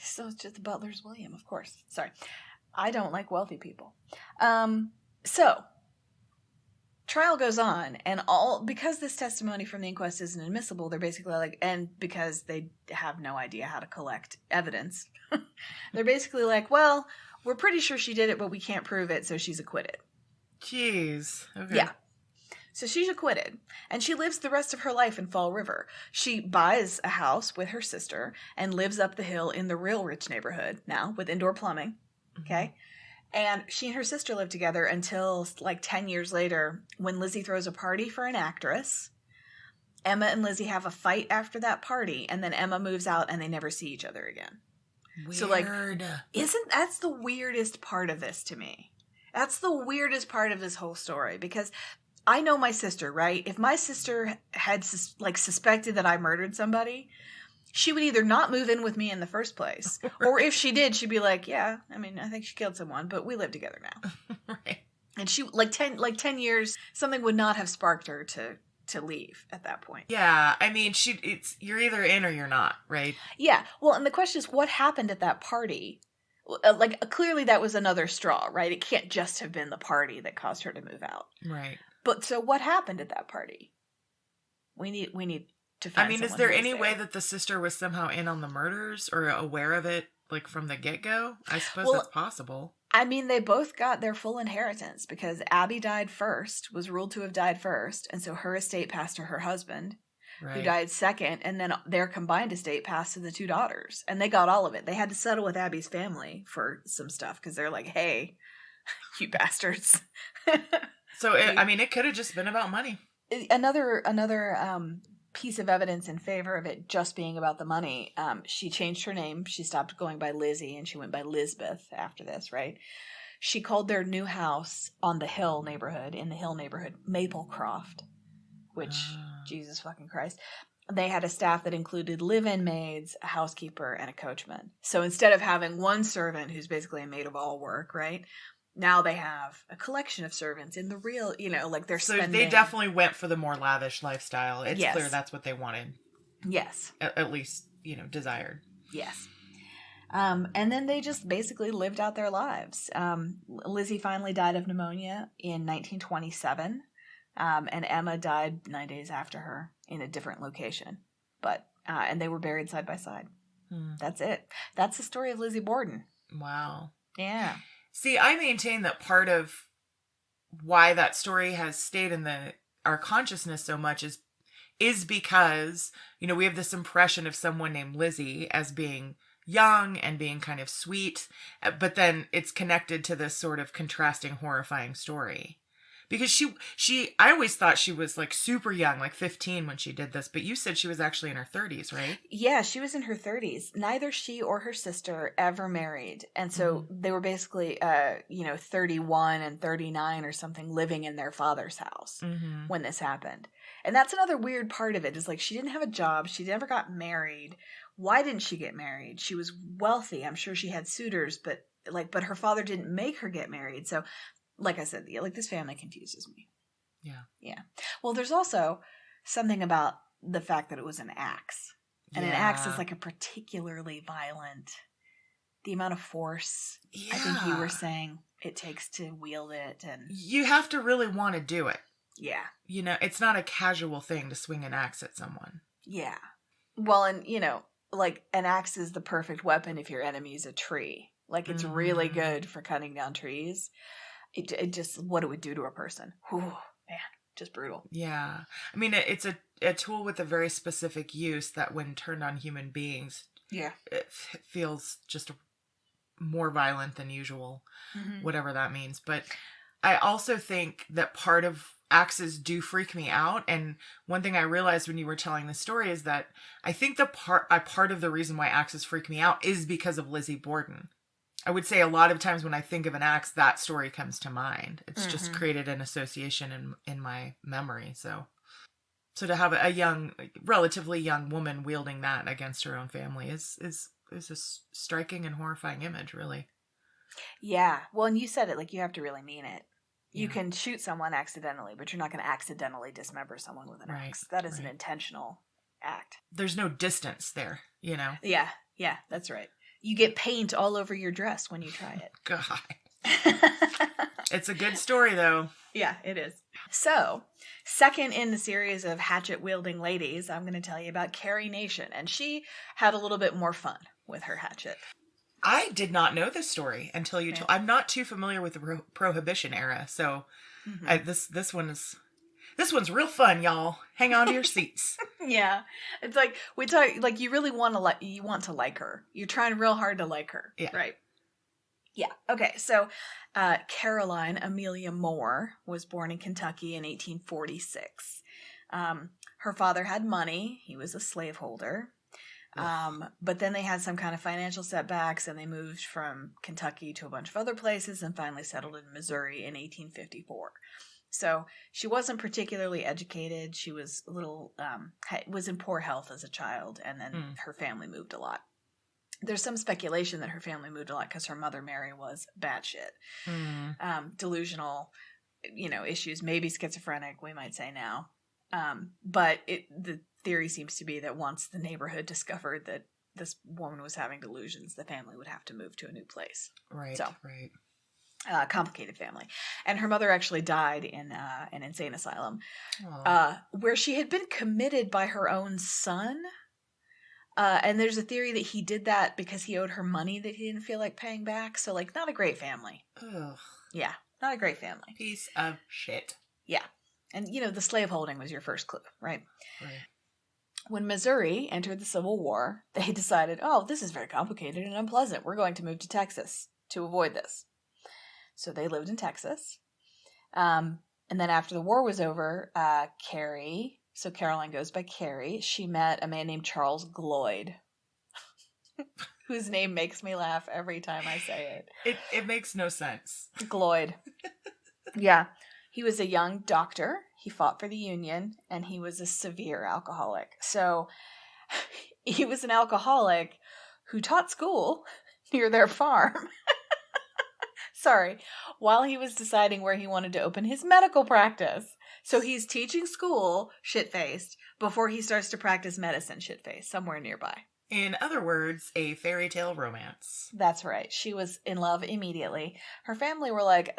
So it's just the butler's William, of course. Sorry. I don't like wealthy people. So trial goes on, and because this testimony from the inquest isn't admissible, they're basically like, and because they have no idea how to collect evidence, they're basically like, well, we're pretty sure she did it, but we can't prove it, so she's acquitted. Jeez. Okay. Yeah. So she's acquitted, and she lives the rest of her life in Fall River. She buys a house with her sister and lives up the hill in the real rich neighborhood now with indoor plumbing. Okay. And she and her sister live together until like 10 years later when Lizzie throws a party for an actress. Emma and Lizzie have a fight after that party, and then Emma moves out and they never see each other again. Weird. So like, that's the weirdest part of this to me. That's the weirdest part of this whole story, because I know my sister, right? If my sister had suspected that I murdered somebody, she would either not move in with me in the first place, or if she did, she'd be like, yeah, I mean, I think she killed someone, but we live together now. Right. And she, 10 years, something would not have sparked her to leave at that point. Yeah, I mean, you're either in or you're not, right? Yeah. Well, and the question is, what happened at that party? Clearly that was another straw, right? It can't just have been the party that caused her to move out. Right. But so what happened at that party? We need to find. I mean, is there any way that the sister was somehow in on the murders or aware of it, like from the get-go? I suppose that's possible. I mean, they both got their full inheritance because Abby was ruled to have died first, and so her estate passed to her husband, who died second, and then their combined estate passed to the two daughters, and they got all of it. They had to settle with Abby's family for some stuff because they're like, hey, you bastards. So, it could have just been about money. Another piece of evidence in favor of it just being about the money, she changed her name. She stopped going by Lizzie, and she went by Lizbeth after this, right? She called their new house in the Hill neighborhood, Maplecroft, which, Jesus fucking Christ. They had a staff that included live-in maids, a housekeeper, and a coachman. So instead of having one servant who's basically a maid of all work, right? Now they have a collection of servants in the real, they're so spending. They definitely went for the more lavish lifestyle. It's clear that's what they wanted. Yes. At least, desired. Yes. And then they just basically lived out their lives. Lizzie finally died of pneumonia in 1927, and Emma died 9 days after her in a different location. But and they were buried side by side. That's it. That's the story of Lizzie Borden. Wow. Yeah. See, I maintain that part of why that story has stayed in our consciousness so much is because, we have this impression of someone named Lizzie as being young and being kind of sweet, but then it's connected to this sort of contrasting, horrifying story. Because I always thought she was like super young, like 15 when she did this, but you said she was actually in her 30s, right? Yeah, she was in her 30s. Neither she or her sister ever married. And so they were basically, 31 and 39 or something living in their father's house when this happened. And that's another weird part of it is like she didn't have a job. She never got married. Why didn't she get married? She was wealthy. I'm sure she had suitors, but her father didn't make her get married. So like I said, this family confuses me. Yeah. Yeah. Well, there's also something about the fact that it was an axe. And an axe is like a particularly violent, the amount of force, I think you were saying, it takes to wield it. And you have to really want to do it. Yeah. It's not a casual thing to swing an axe at someone. Yeah. Well, and, an axe is the perfect weapon if your enemy is a tree. It's really good for cutting down trees. It just, what it would do to a person. Whew, man, just brutal. Yeah. I mean, it's a tool with a very specific use that when turned on human beings, it feels just more violent than usual, whatever that means. But I also think that part of axes do freak me out. And one thing I realized when you were telling the story is that I think part of the reason why axes freak me out is because of Lizzie Borden. I would say a lot of times when I think of an axe, that story comes to mind. It's just Mhm. created an association in my memory. So to have a young, relatively young woman wielding that against her own family is a striking and horrifying image, really. Yeah. Well, and you said it like you have to really mean it. You Yeah. can shoot someone accidentally, but you're not going to accidentally dismember someone with an Right, axe. That is an right. intentional act. There's no distance there, you know? Yeah. Yeah, that's right. You get paint all over your dress when you try God. it. It's a good story, though. Yeah, it is. So, second in the series of hatchet-wielding ladies, I'm going to tell you about Carrie Nation, and she had a little bit more fun with her hatchet. I did not know this story until you Yeah. told. I'm not too familiar with the Prohibition era, so Mhm. this one's real fun, y'all. Hang on to your seats. Yeah, it's like we talk. Like you really want to like her. You're trying real hard to like her. Yeah. Right. Yeah. Okay. So, Caroline Amelia Moore was born in Kentucky in 1846. Her father had money. He was a slaveholder. But then they had some kind of financial setbacks and they moved from Kentucky to a bunch of other places and finally settled in Missouri in 1854. So she wasn't particularly educated. She was a little, was in poor health as a child, and then her family moved a lot. There's some speculation that her family moved a lot because her mother, Mary, was batshit. Delusional, issues, maybe schizophrenic, we might say now. But the theory seems to be that once the neighborhood discovered that this woman was having delusions, the family would have to move to a new place. Right. So, right. Complicated family. And her mother actually died in an insane asylum, where she had been committed by her own son. And there's a theory that he did that because he owed her money that he didn't feel like paying back. So, like, not a great family. Ugh. Yeah, not a great family. Piece of shit. Yeah. And, the slaveholding was your first clue, right? Right. When Missouri entered the Civil War, they decided, oh, this is very complicated and unpleasant. We're going to move to Texas to avoid this. So they lived in Texas. And then after the war was over, Carrie, so Caroline goes by Carrie, she met a man named Charles Gloyd, whose name makes me laugh every time I say it. It makes no sense. Gloyd. Yeah. He was a young doctor. He fought for the Union, and he was a severe alcoholic. So he was an alcoholic who taught school near their farm. Sorry, while he was deciding where he wanted to open his medical practice. So he's teaching school, shit-faced, before he starts to practice medicine, shit-faced, somewhere nearby. In other words, a fairy tale romance. That's right. She was in love immediately. Her family were like,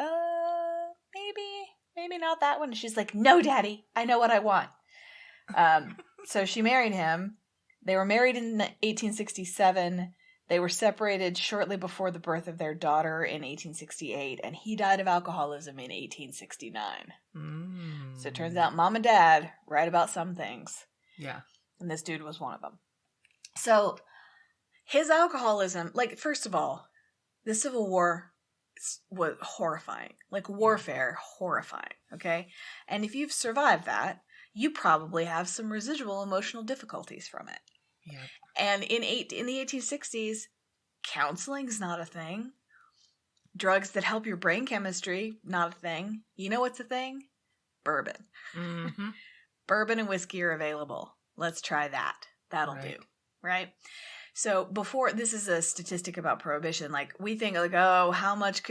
maybe not that one. She's like, no, Daddy, I know what I want. So she married him. They were married in 1867. They were separated shortly before the birth of their daughter in 1868, and he died of alcoholism in 1869. So it turns out Mom and Dad right about some things. Yeah. And this dude was one of them. So his alcoholism, like, first of all, the Civil War was horrifying. Like, warfare, horrifying, okay? And if you've survived that, you probably have some residual emotional difficulties from it. Yeah. And in the 1860s, counseling's not a thing. Drugs that help your brain chemistry, not a thing. You know what's a thing? Bourbon. Mm-hmm. Bourbon and whiskey are available. Let's try that. That'll do. Right? So this is a statistic about Prohibition. Like, we think, like, oh, how much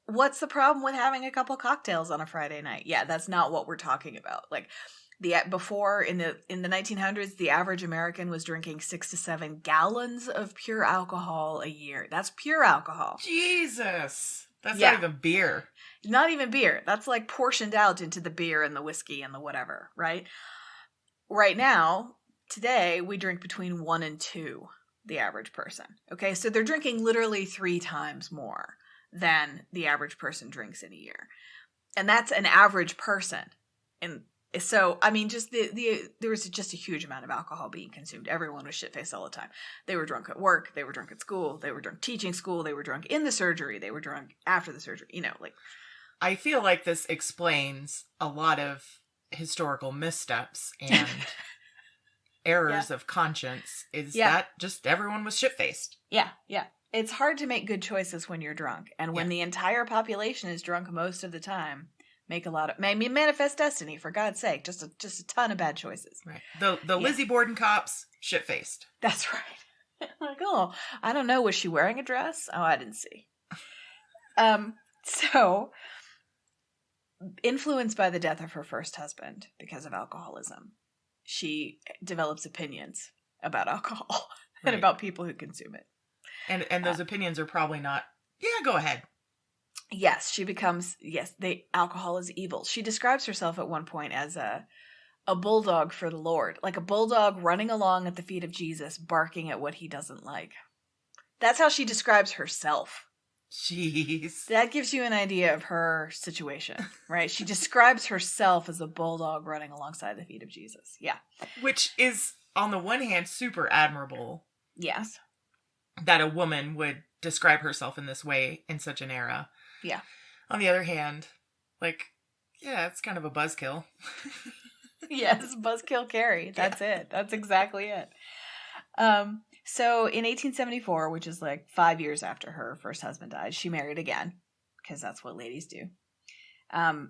what's the problem with having a couple cocktails on a Friday night? Yeah, that's not what we're talking about. Like, before in the 1900s, the average American was drinking 6 to 7 gallons of pure alcohol a year. That's pure alcohol. Jesus. That's not even beer. Not even beer. That's like portioned out into the beer and the whiskey and the whatever, right? Right now, today, we drink between 1 and 2, the average person. Okay, so they're drinking literally 3 times more than the average person drinks in a year. And that's an average person. And so, I mean, just there was just a huge amount of alcohol being consumed. Everyone was shit-faced all the time. They were drunk at work. They were drunk at school. They were drunk teaching school. They were drunk in the surgery. They were drunk after the surgery. I feel like this explains a lot of historical missteps and errors of conscience. That just everyone was shit-faced. Yeah, yeah. It's hard to make good choices when you're drunk. And when the entire population is drunk most of the time, maybe manifest destiny, for God's sake. Just a ton of bad choices. Right. The Lizzie Borden cops, shit-faced. That's right. Like, oh, I don't know. Was she wearing a dress? Oh, I didn't see. So, influenced by the death of her first husband because of alcoholism, she develops opinions about alcohol and about people who consume it. And those opinions are probably not, go ahead. Yes, she becomes, alcohol is evil. She describes herself at one point as a bulldog for the Lord, like a bulldog running along at the feet of Jesus, barking at what he doesn't like. That's how she describes herself. Jeez. That gives you an idea of her situation, right? She describes herself as a bulldog running alongside the feet of Jesus. Yeah. Which is, on the one hand, super admirable. Yes. That a woman would describe herself in this way in such an era. Yeah. On the other hand, it's kind of a buzzkill. Yes, buzzkill Carrie. That's it. That's exactly it. So in 1874, which is 5 years after her first husband died, she married again, because that's what ladies do.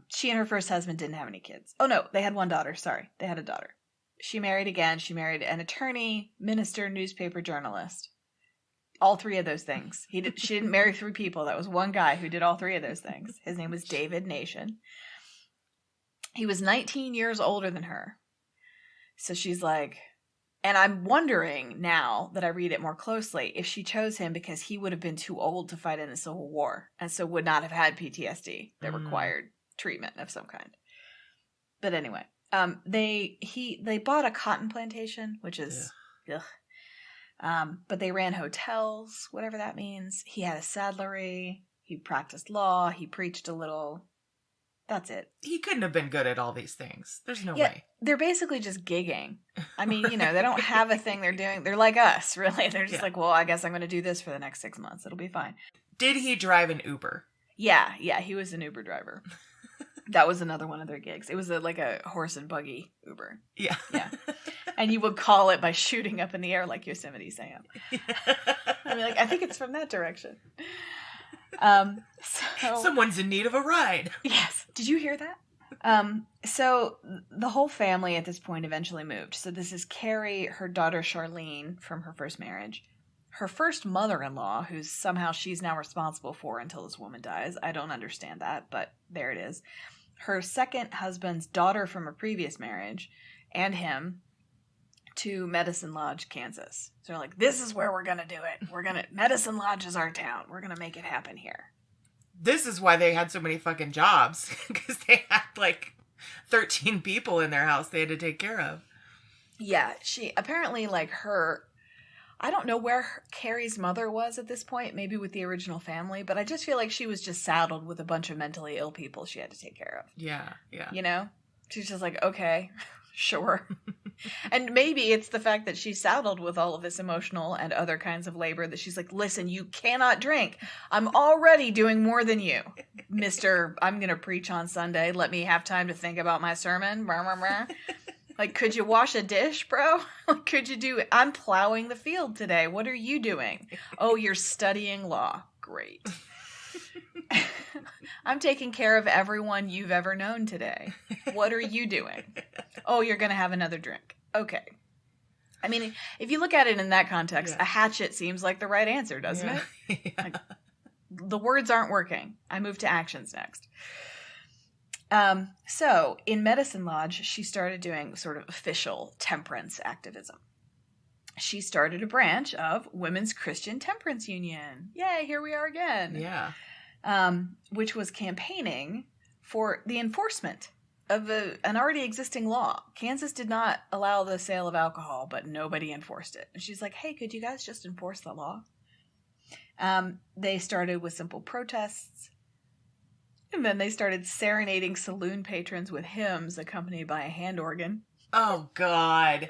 She and her first husband didn't have any kids. Oh no, they had one daughter. Sorry, they had a daughter. She married again. She married an attorney, minister, newspaper journalist. All three of those things. She didn't marry three people. That was one guy who did all three of those things. His name was David Nation. He was 19 years older than her. So she's like, and I'm wondering now that I read it more closely, if she chose him because he would have been too old to fight in the Civil War and so would not have had PTSD that required treatment of some kind. But anyway, they bought a cotton plantation, which is, but they ran hotels, whatever that means. He had a saddlery. He practiced law. He preached a little. That's it. He couldn't have been good at all these things. There's no way. They're basically just gigging. I mean, they don't have a thing they're doing. They're like us, really. They're just well, I guess I'm going to do this for the next 6 months. It'll be fine. Did he drive an Uber? Yeah, he was an Uber driver. That was another one of their gigs. It was like a horse and buggy Uber. Yeah. And you would call it by shooting up in the air like Yosemite Sam. I mean, I think it's from that direction. Someone's in need of a ride. Yes. Did you hear that? So the whole family at this point eventually moved. So this is Carrie, her daughter Charlene from her first marriage, her first mother-in-law, who's somehow she's now responsible for until this woman dies. I don't understand that, but there it is. Her second husband's daughter from a previous marriage, and him, to Medicine Lodge, Kansas. So they're like, this is where we're going to do it. Medicine Lodge is our town. We're going to make it happen here. This is why they had so many fucking jobs. Because they had 13 people in their house they had to take care of. Yeah, she apparently I don't know where Carrie's mother was at this point, maybe with the original family, but I just feel like she was just saddled with a bunch of mentally ill people she had to take care of. Yeah. She's just like, okay, sure. And maybe it's the fact that she's saddled with all of this emotional and other kinds of labor that she's like, listen, you cannot drink. I'm already doing more than you, Mr. I'm going to preach on Sunday. Let me have time to think about my sermon. Could you wash a dish, bro? Could you do it? I'm plowing the field today. What are you doing? Oh, you're studying law. Great. I'm taking care of everyone you've ever known today. What are you doing? Oh, you're going to have another drink. Okay. I mean, if you look at it in that context, a hatchet seems like the right answer, doesn't it? Yeah. The words aren't working. I move to actions next. So in Medicine Lodge, she started doing sort of official temperance activism. She started a branch of Women's Christian Temperance Union. Yay, here we are again. Yeah. Which was campaigning for the enforcement of an already existing law. Kansas did not allow the sale of alcohol, but nobody enforced it. And she's like, hey, could you guys just enforce the law? They started with simple protests. And then they started serenading saloon patrons with hymns accompanied by a hand organ. Oh, God.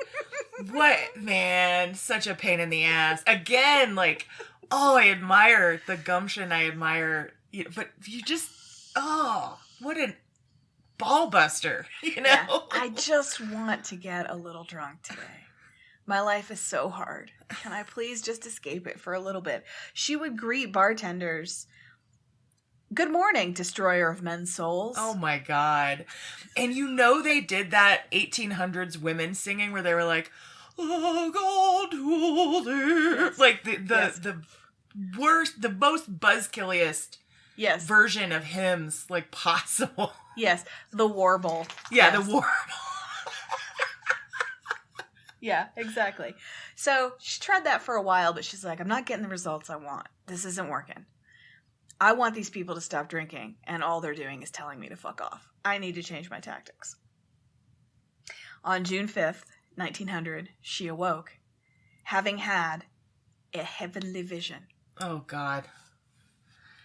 What, man? Such a pain in the ass. Again, I admire the gumption. I admire, but you just, what a ball buster, Yeah, I just want to get a little drunk today. My life is so hard. Can I please just escape it for a little bit? She would greet bartenders, "Good morning, destroyer of men's souls." Oh my God. And you know they did that 1800s women singing where they were like, "Oh God, to live." Yes. Like the Yes. the worst, the most buzzkilliest Yes. version of hymns like possible. Yes. The warble. Yeah, Yes. the warble. Yeah, exactly. So she tried that for a while, but she's like, I'm not getting the results I want. This isn't working. I want these people to stop drinking, and all they're doing is telling me to fuck off. I need to change my tactics. On June 5th, 1900, she awoke, having had a heavenly vision. Oh God.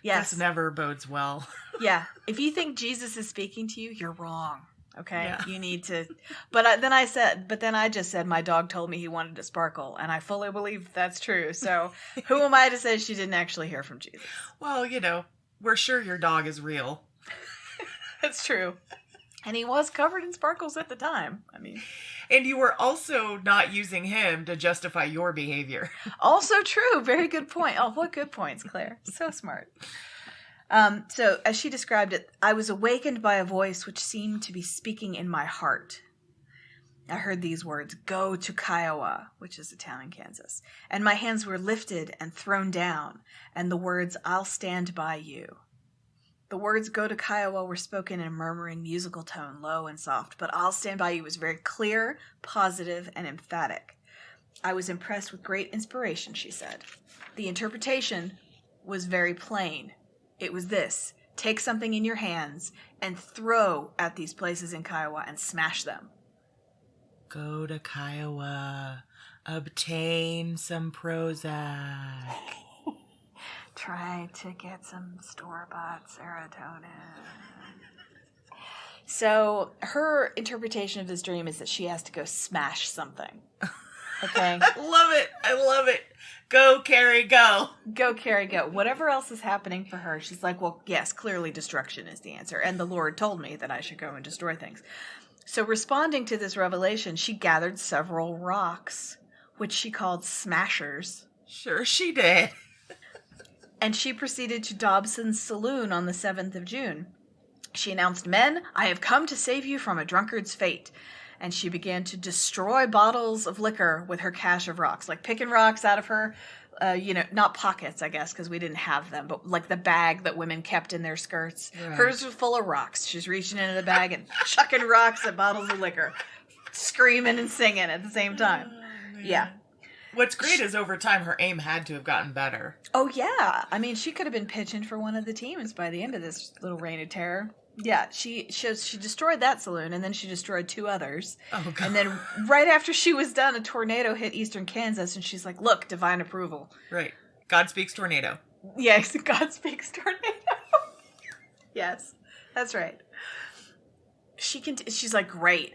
Yes. This never bodes well. Yeah. If you think Jesus is speaking to you, you're wrong. Okay? Yeah. You need to... But then I just said my dog told me he wanted to sparkle, and I fully believe that's true. So who am I to say she didn't actually hear from Jesus? Well, we're sure your dog is real. That's true. And he was covered in sparkles at the time. I mean... And you were also not using him to justify your behavior. Also true. Very good point. Oh, what good points, Claire. So smart. So, as she described it, I was awakened by a voice which seemed to be speaking in my heart. I heard these words, "Go to Kiowa," which is a town in Kansas. And my hands were lifted and thrown down, and the words, "I'll stand by you." The words "Go to Kiowa" were spoken in a murmuring musical tone, low and soft, but "I'll stand by you" was very clear, positive, and emphatic. I was impressed with great inspiration, she said. The interpretation was very plain. It was this: take something in your hands and throw at these places in Kiowa and smash them. Go to Kiowa, obtain some Prozac. Try to get some store-bought serotonin. So her interpretation of this dream is that she has to go smash something. Okay? I love it. Go, Carrie, go. Go, Carrie, go. Whatever else is happening for her, she's like, well, yes, clearly destruction is the answer. And the Lord told me that I should go and destroy things. So responding to this revelation, she gathered several rocks, which she called smashers. Sure she did. And she proceeded to Dobson's saloon on the 7th of June. She announced, "Men, I have come to save you from a drunkard's fate." And she began to destroy bottles of liquor with her cache of rocks, like picking rocks out of her, not pockets, I guess, because we didn't have them, but like the bag that women kept in their skirts. Right. Hers was full of rocks. She's reaching into the bag and chucking rocks at bottles of liquor, screaming and singing at the same time. Oh, Yeah. What's great is over time her aim had to have gotten better. Oh, yeah. I mean, she could have been pitching for one of the teams by the end of this little reign of terror. Yeah, she destroyed that saloon, and then she destroyed 2 others. Oh, God. And then right after she was done, a tornado hit eastern Kansas, and she's like, look, divine approval. Right. God speaks tornado. Yes, God speaks tornado. Yes, that's right. She's like, great,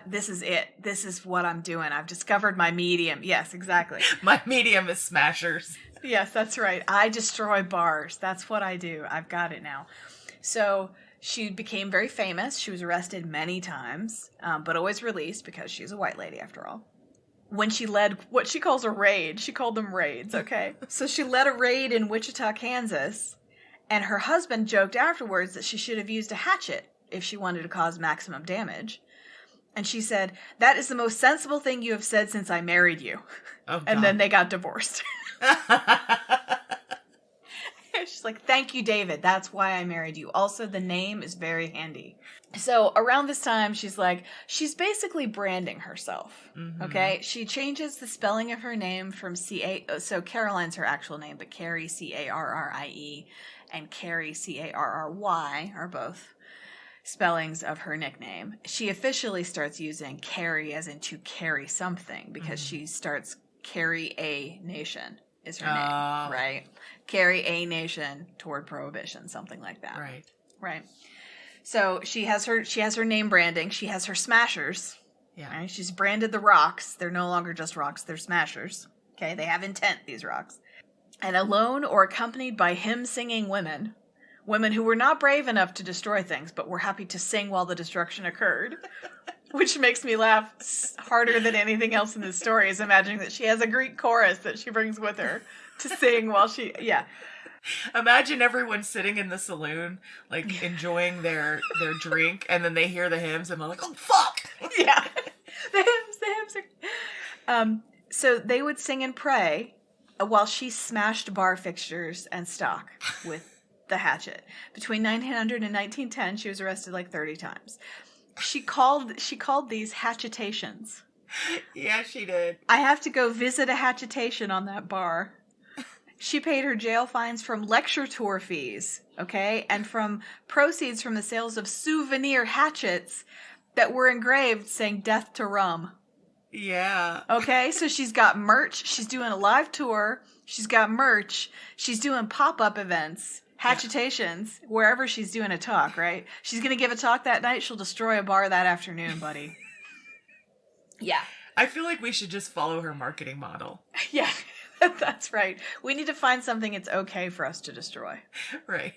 this is it. This is what I'm doing. I've discovered my medium. Yes, exactly. My medium is smashers. Yes, that's right. I destroy bars. That's what I do. I've got it now. So she became very famous. She was arrested many times, but always released because she's a white lady after all. When she led what she calls a raid, she called them raids, okay? So she led a raid in Wichita, Kansas, and her husband joked afterwards that she should have used a hatchet if she wanted to cause maximum damage. And she said, "That is the most sensible thing you have said since I married you." Oh, God. And then they got divorced. She's like, "Thank you, David. That's why I married you. Also, the name is very handy." So around this time, she's basically branding herself. Mm-hmm. Okay. She changes the spelling of her name from so Caroline's her actual name, but Carrie, Carrie, and Carrie, Carry, are both spellings of her nickname. She officially starts using Carrie as in to carry something because she starts Carry a Nation is her name, right? Carry a Nation toward prohibition, something like that. Right. So she has her name branding. She has her smashers. Yeah. Right? She's branded the rocks. They're no longer just rocks. They're smashers. Okay. They have intent, these rocks. And alone or accompanied by hymn-singing women who were not brave enough to destroy things, but were happy to sing while the destruction occurred. Which makes me laugh harder than anything else in this story is imagining that she has a Greek chorus that she brings with her to sing while she, yeah. Imagine everyone sitting in the saloon, like, enjoying their drink, and then they hear the hymns, and they're like, oh, fuck! Yeah. The hymns are... So they would sing and pray while she smashed bar fixtures and stock with the hatchet. Between 1900 and 1910, she was arrested like 30 times. She called these hatchetations. Yeah, she did. I have to go visit a hatchetation on that bar. She paid her jail fines from lecture tour fees, okay, and from proceeds from the sales of souvenir hatchets that were engraved saying "Death to Rum." Yeah. Okay, so she's got merch. She's doing a live tour. She's got merch. She's doing pop-up events, hatchetations, wherever she's doing a talk, right? She's going to give a talk that night. She'll destroy a bar that afternoon, buddy. Yeah. I feel like we should just follow her marketing model. Yeah. That's right. We need to find something it's okay for us to destroy. Right.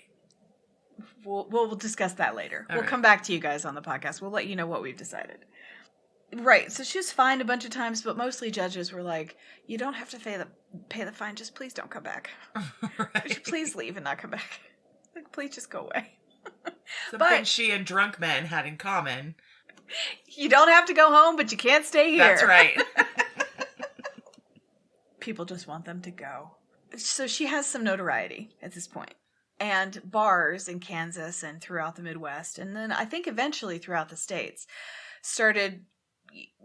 We'll discuss that later. All we'll right. come back to you guys on the podcast. We'll let you know what we've decided. Right. So she was fined a bunch of times, but mostly judges were like, you don't have to pay the fine. Just please don't come back. Right. Please leave and not come back. Like, please just go away. Something she and drunk men had in common. You don't have to go home, but you can't stay here. That's right. People just want them to go. So she has some notoriety at this point. And bars in Kansas and throughout the Midwest, and then I think eventually throughout the states, started,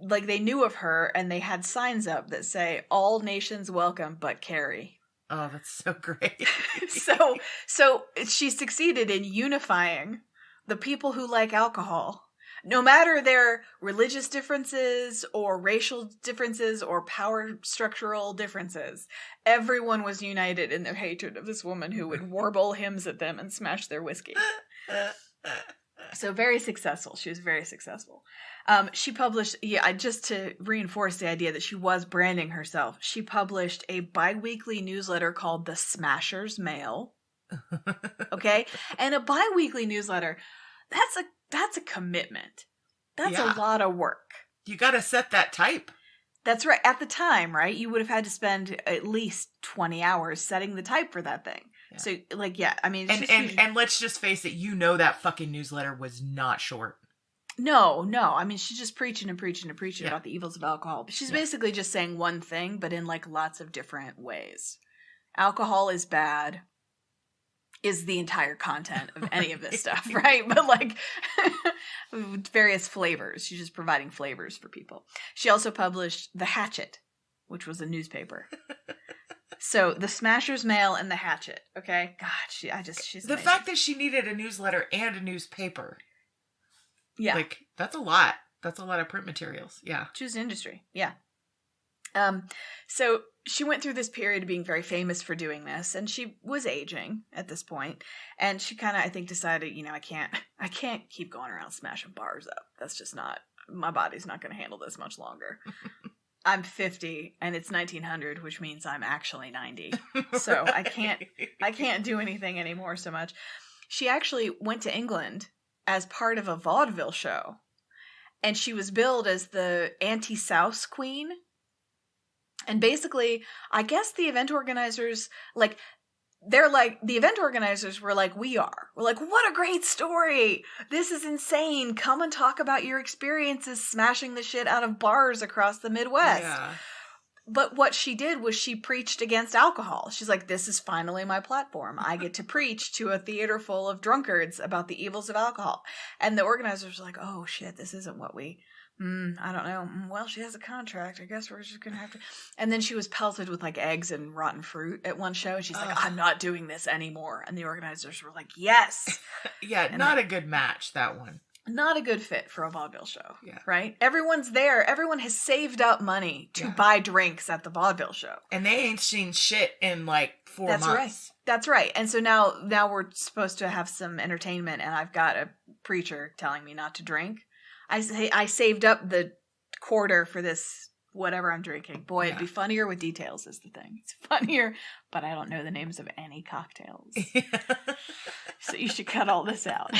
like, they knew of her and they had signs up that say, all nations welcome but Carrie. Oh, that's so great. So she succeeded in unifying the people who like alcohol. No matter their religious differences or racial differences or power structural differences, everyone was united in their hatred of this woman who would warble hymns at them and smash their whiskey. So very successful. She was very successful. She published, just to reinforce the idea that she was branding herself, she published a bi-weekly newsletter called The Smasher's Mail. Okay? And a bi-weekly newsletter, that's a commitment. That's a lot of work. You got to set that type. That's right. At the time, right? You would have had to spend at least 20 hours setting the type for that thing. Yeah. So, I mean... And let's just face it, that fucking newsletter was not short. No. I mean, she's just preaching about the evils of alcohol. She's basically just saying one thing, but in, like, lots of different ways. Alcohol is bad. Is the entire content of any of this stuff, right? But, like, various flavors. She's just providing flavors for people. She also published The Hatchet, which was a newspaper. So, The Smasher's Mail and The Hatchet, okay? God, she's the amazing. fact that she needed a newsletter and a newspaper. Yeah. Like, that's a lot. That's a lot of print materials. Yeah. She was an industry. Yeah. So she went through this period of being very famous for doing this, and she was aging at this point, and she kind of, I think, decided, I can't keep going around smashing bars up. That's just not, my body's not going to handle this much longer. I'm 50 and it's 1900, which means I'm actually 90. So I can't do anything anymore so much. She actually went to England as part of a vaudeville show, and she was billed as the anti-souse queen. And basically, I guess the event organizers, the event organizers were like, we're like, what a great story. This is insane. Come and talk about your experiences smashing the shit out of bars across the Midwest. Yeah. But what she did was she preached against alcohol. She's like, this is finally my platform. I get to preach to a theater full of drunkards about the evils of alcohol. And the organizers were like, oh shit, this isn't what we... I don't know. Well, she has a contract. I guess we're just going to have to... And then she was pelted with, like, eggs and rotten fruit at one show. And she's like, I'm not doing this anymore. And the organizers were like, yes. Yeah, and not a good match, that one. Not a good fit for a vaudeville show. Yeah. Right? Everyone's there. Everyone has saved up money to buy drinks at the vaudeville show. And they ain't seen shit in, like, 4 months. Right. That's right. And so now we're supposed to have some entertainment, and I've got a preacher telling me not to drink. I saved up the quarter for this whatever I'm drinking. Boy, it'd be funnier with details is the thing. It's funnier, but I don't know the names of any cocktails. So you should cut all this out.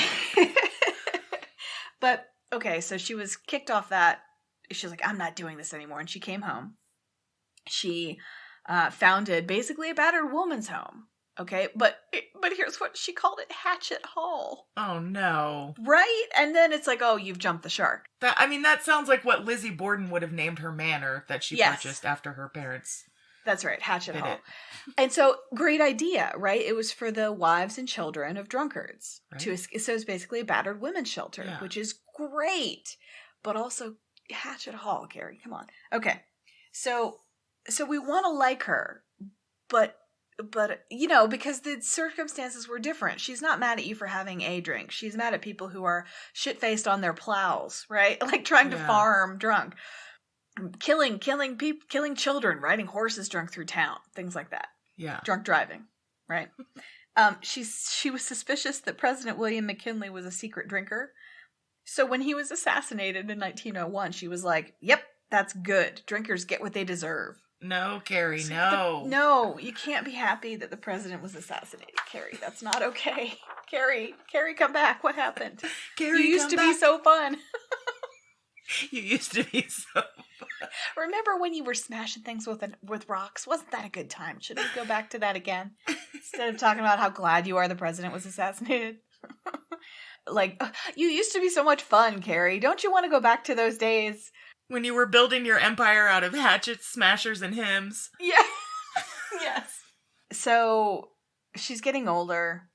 But okay, so she was kicked off that. She was like, I'm not doing this anymore. And she came home. She founded basically a battered woman's home. Okay, but here's what she called it: Hatchet Hall. Oh no! Right, and then it's like, oh, you've jumped the shark. That sounds like what Lizzie Borden would have named her manor that she Yes. purchased after her parents. That's right, Hatchet Did Hall. it. And so, great idea, right? It was for the wives and children of drunkards. Right. So it's basically a battered women's shelter, Yeah. which is great, but also Hatchet Hall, Carrie. Come on. Okay, so we want to like her, but because the circumstances were different. She's not mad at you for having a drink. She's mad at people who are shit-faced on their plows, right? Like trying to farm drunk. Killing people, killing children, riding horses drunk through town, things like that. Yeah. Drunk driving, right? She was suspicious that President William McKinley was a secret drinker. So when he was assassinated in 1901, she was like, yep, that's good. Drinkers get what they deserve. No, Carrie, no. No, you can't be happy that the president was assassinated, Carrie. That's not okay. Carrie, come back. What happened? Carrie, you used to be so fun. You used to be so fun. Remember when you were smashing things with rocks? Wasn't that a good time? Should we go back to that again? Instead of talking about how glad you are the president was assassinated. Like, you used to be so much fun, Carrie. Don't you want to go back to those days? When you were building your empire out of hatchets, smashers, and hymns. Yeah. Yes. So, she's getting older.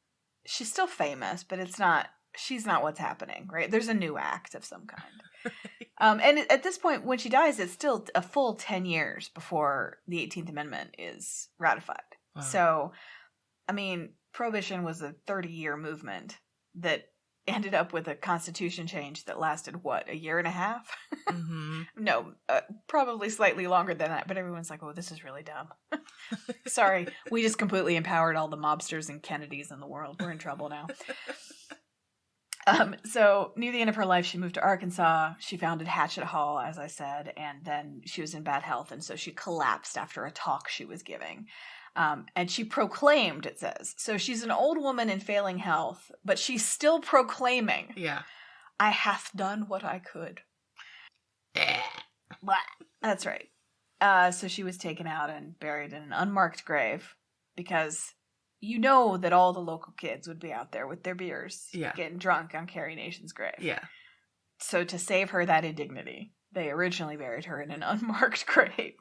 She's still famous, but she's not what's happening, right? There's a new act of some kind. And at this point, when she dies, it's still a full 10 years before the 18th Amendment is ratified. Wow. So, I mean, Prohibition was a 30-year movement that ended up with a constitution change that lasted, a year and a half? Mm-hmm. No, probably slightly longer than that, but everyone's like, oh, this is really dumb. Sorry, we just completely empowered all the mobsters and Kennedys in the world. We're in trouble now. So near the end of her life, she moved to Arkansas. She founded Hatchet Hall, as I said, and then she was in bad health, and so she collapsed after a talk she was giving. And she proclaimed, it says. So she's an old woman in failing health, but she's still proclaiming. Yeah. I hath done what I could. That's right. So she was taken out and buried in an unmarked grave because you know that all the local kids would be out there with their beers getting drunk on Carrie Nation's grave. Yeah. So to save her that indignity, they originally buried her in an unmarked grave.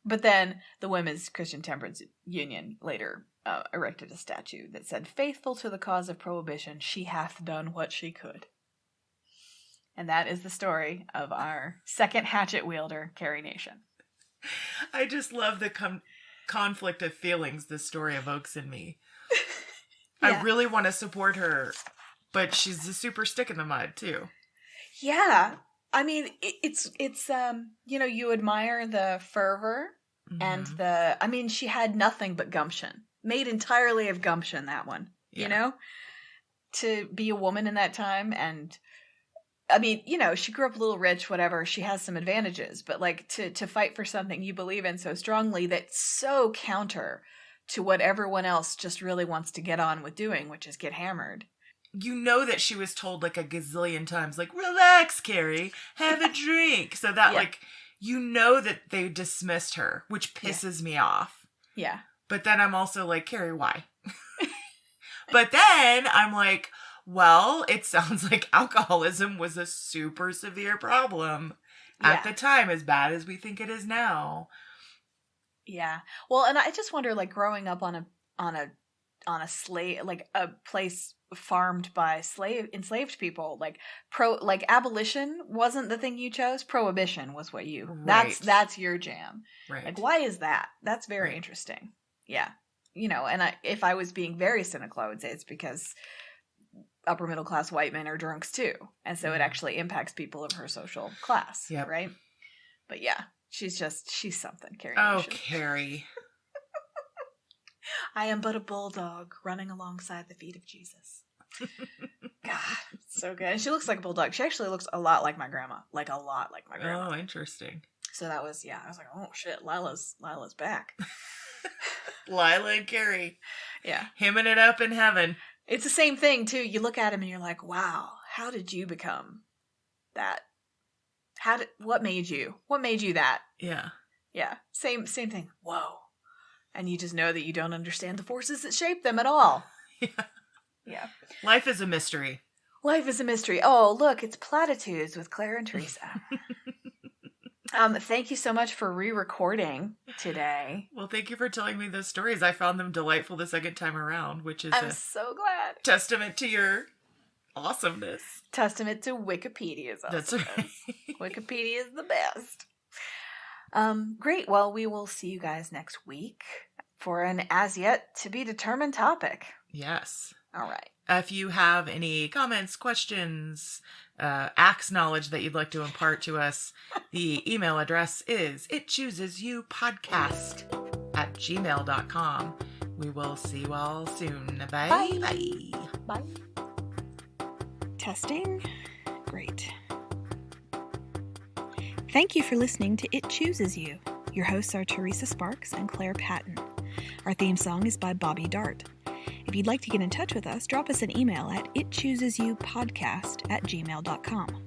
But then the Women's Christian Temperance Union later erected a statue that said, faithful to the cause of prohibition, she hath done what she could. And that is the story of our second hatchet wielder, Carrie Nation. I just love the conflict of feelings this story evokes in me. Yeah. I really want to support her, but she's a super stick in the mud too. Yeah. I mean, it's you admire the fervor and she had nothing but gumption. Made entirely of gumption, that one. Yeah. To be a woman in that time. And I mean, she grew up a little rich, whatever. She has some advantages, but like to fight for something you believe in so strongly that's so counter to what everyone else just really wants to get on with doing, which is get hammered. You know that she was told like a gazillion times, like, relax, Carrie, have a drink. So that that they dismissed her, which pisses me off. Yeah. But then I'm also like, Carrie, why? But then I'm like, well, it sounds like alcoholism was a super severe problem at the time, as bad as we think it is now. Yeah. Well, and I just wonder, like, growing up on a slave, like a place farmed by enslaved people, like abolition wasn't the thing you chose. Prohibition was what that's your jam. Right. Like, why is that? That's very interesting. Yeah. And if I was being very cynical, I would say it's because upper middle class white men are drunks too. And so it actually impacts people of her social class. Yep. Right. But yeah, she's something, Carrie. Oh, Nation. Carrie. I am but a bulldog running alongside the feet of Jesus. God, so good. And she looks like a bulldog. She actually looks a lot like my grandma. Like a lot like my grandma. Oh, interesting. So that was, I was like, oh shit, Lila's back. Lila and Carrie. Yeah. Hemming it up in heaven. It's the same thing too. You look at him and you're like, wow, how did you become that. What made you that? Yeah. Yeah. Same thing. Whoa. And you just know that you don't understand the forces that shape them at all. Yeah. Yeah. Life is a mystery. Life is a mystery. Oh, look, it's Platitudes with Claire and Teresa. Thank you so much for re-recording today. Well, thank you for telling me those stories. I found them delightful the second time around, which is I'm so glad. Testament to your awesomeness. Testament to Wikipedia's awesomeness. That's right. Wikipedia is the best. Great. Well, we will see you guys next week for an as yet to be determined topic. Yes. All right. If you have any comments, questions, axe knowledge that you'd like to impart to us, the email address is itchoosesyoupodcast@gmail.com. We will see you all soon. Bye. Bye. Bye. Testing? Great. Thank you for listening to It Chooses You. Your hosts are Teresa Sparks and Claire Patton. Our theme song is by Bobby Dart. If you'd like to get in touch with us, drop us an email at itchoosesyouPodcast@gmail.com.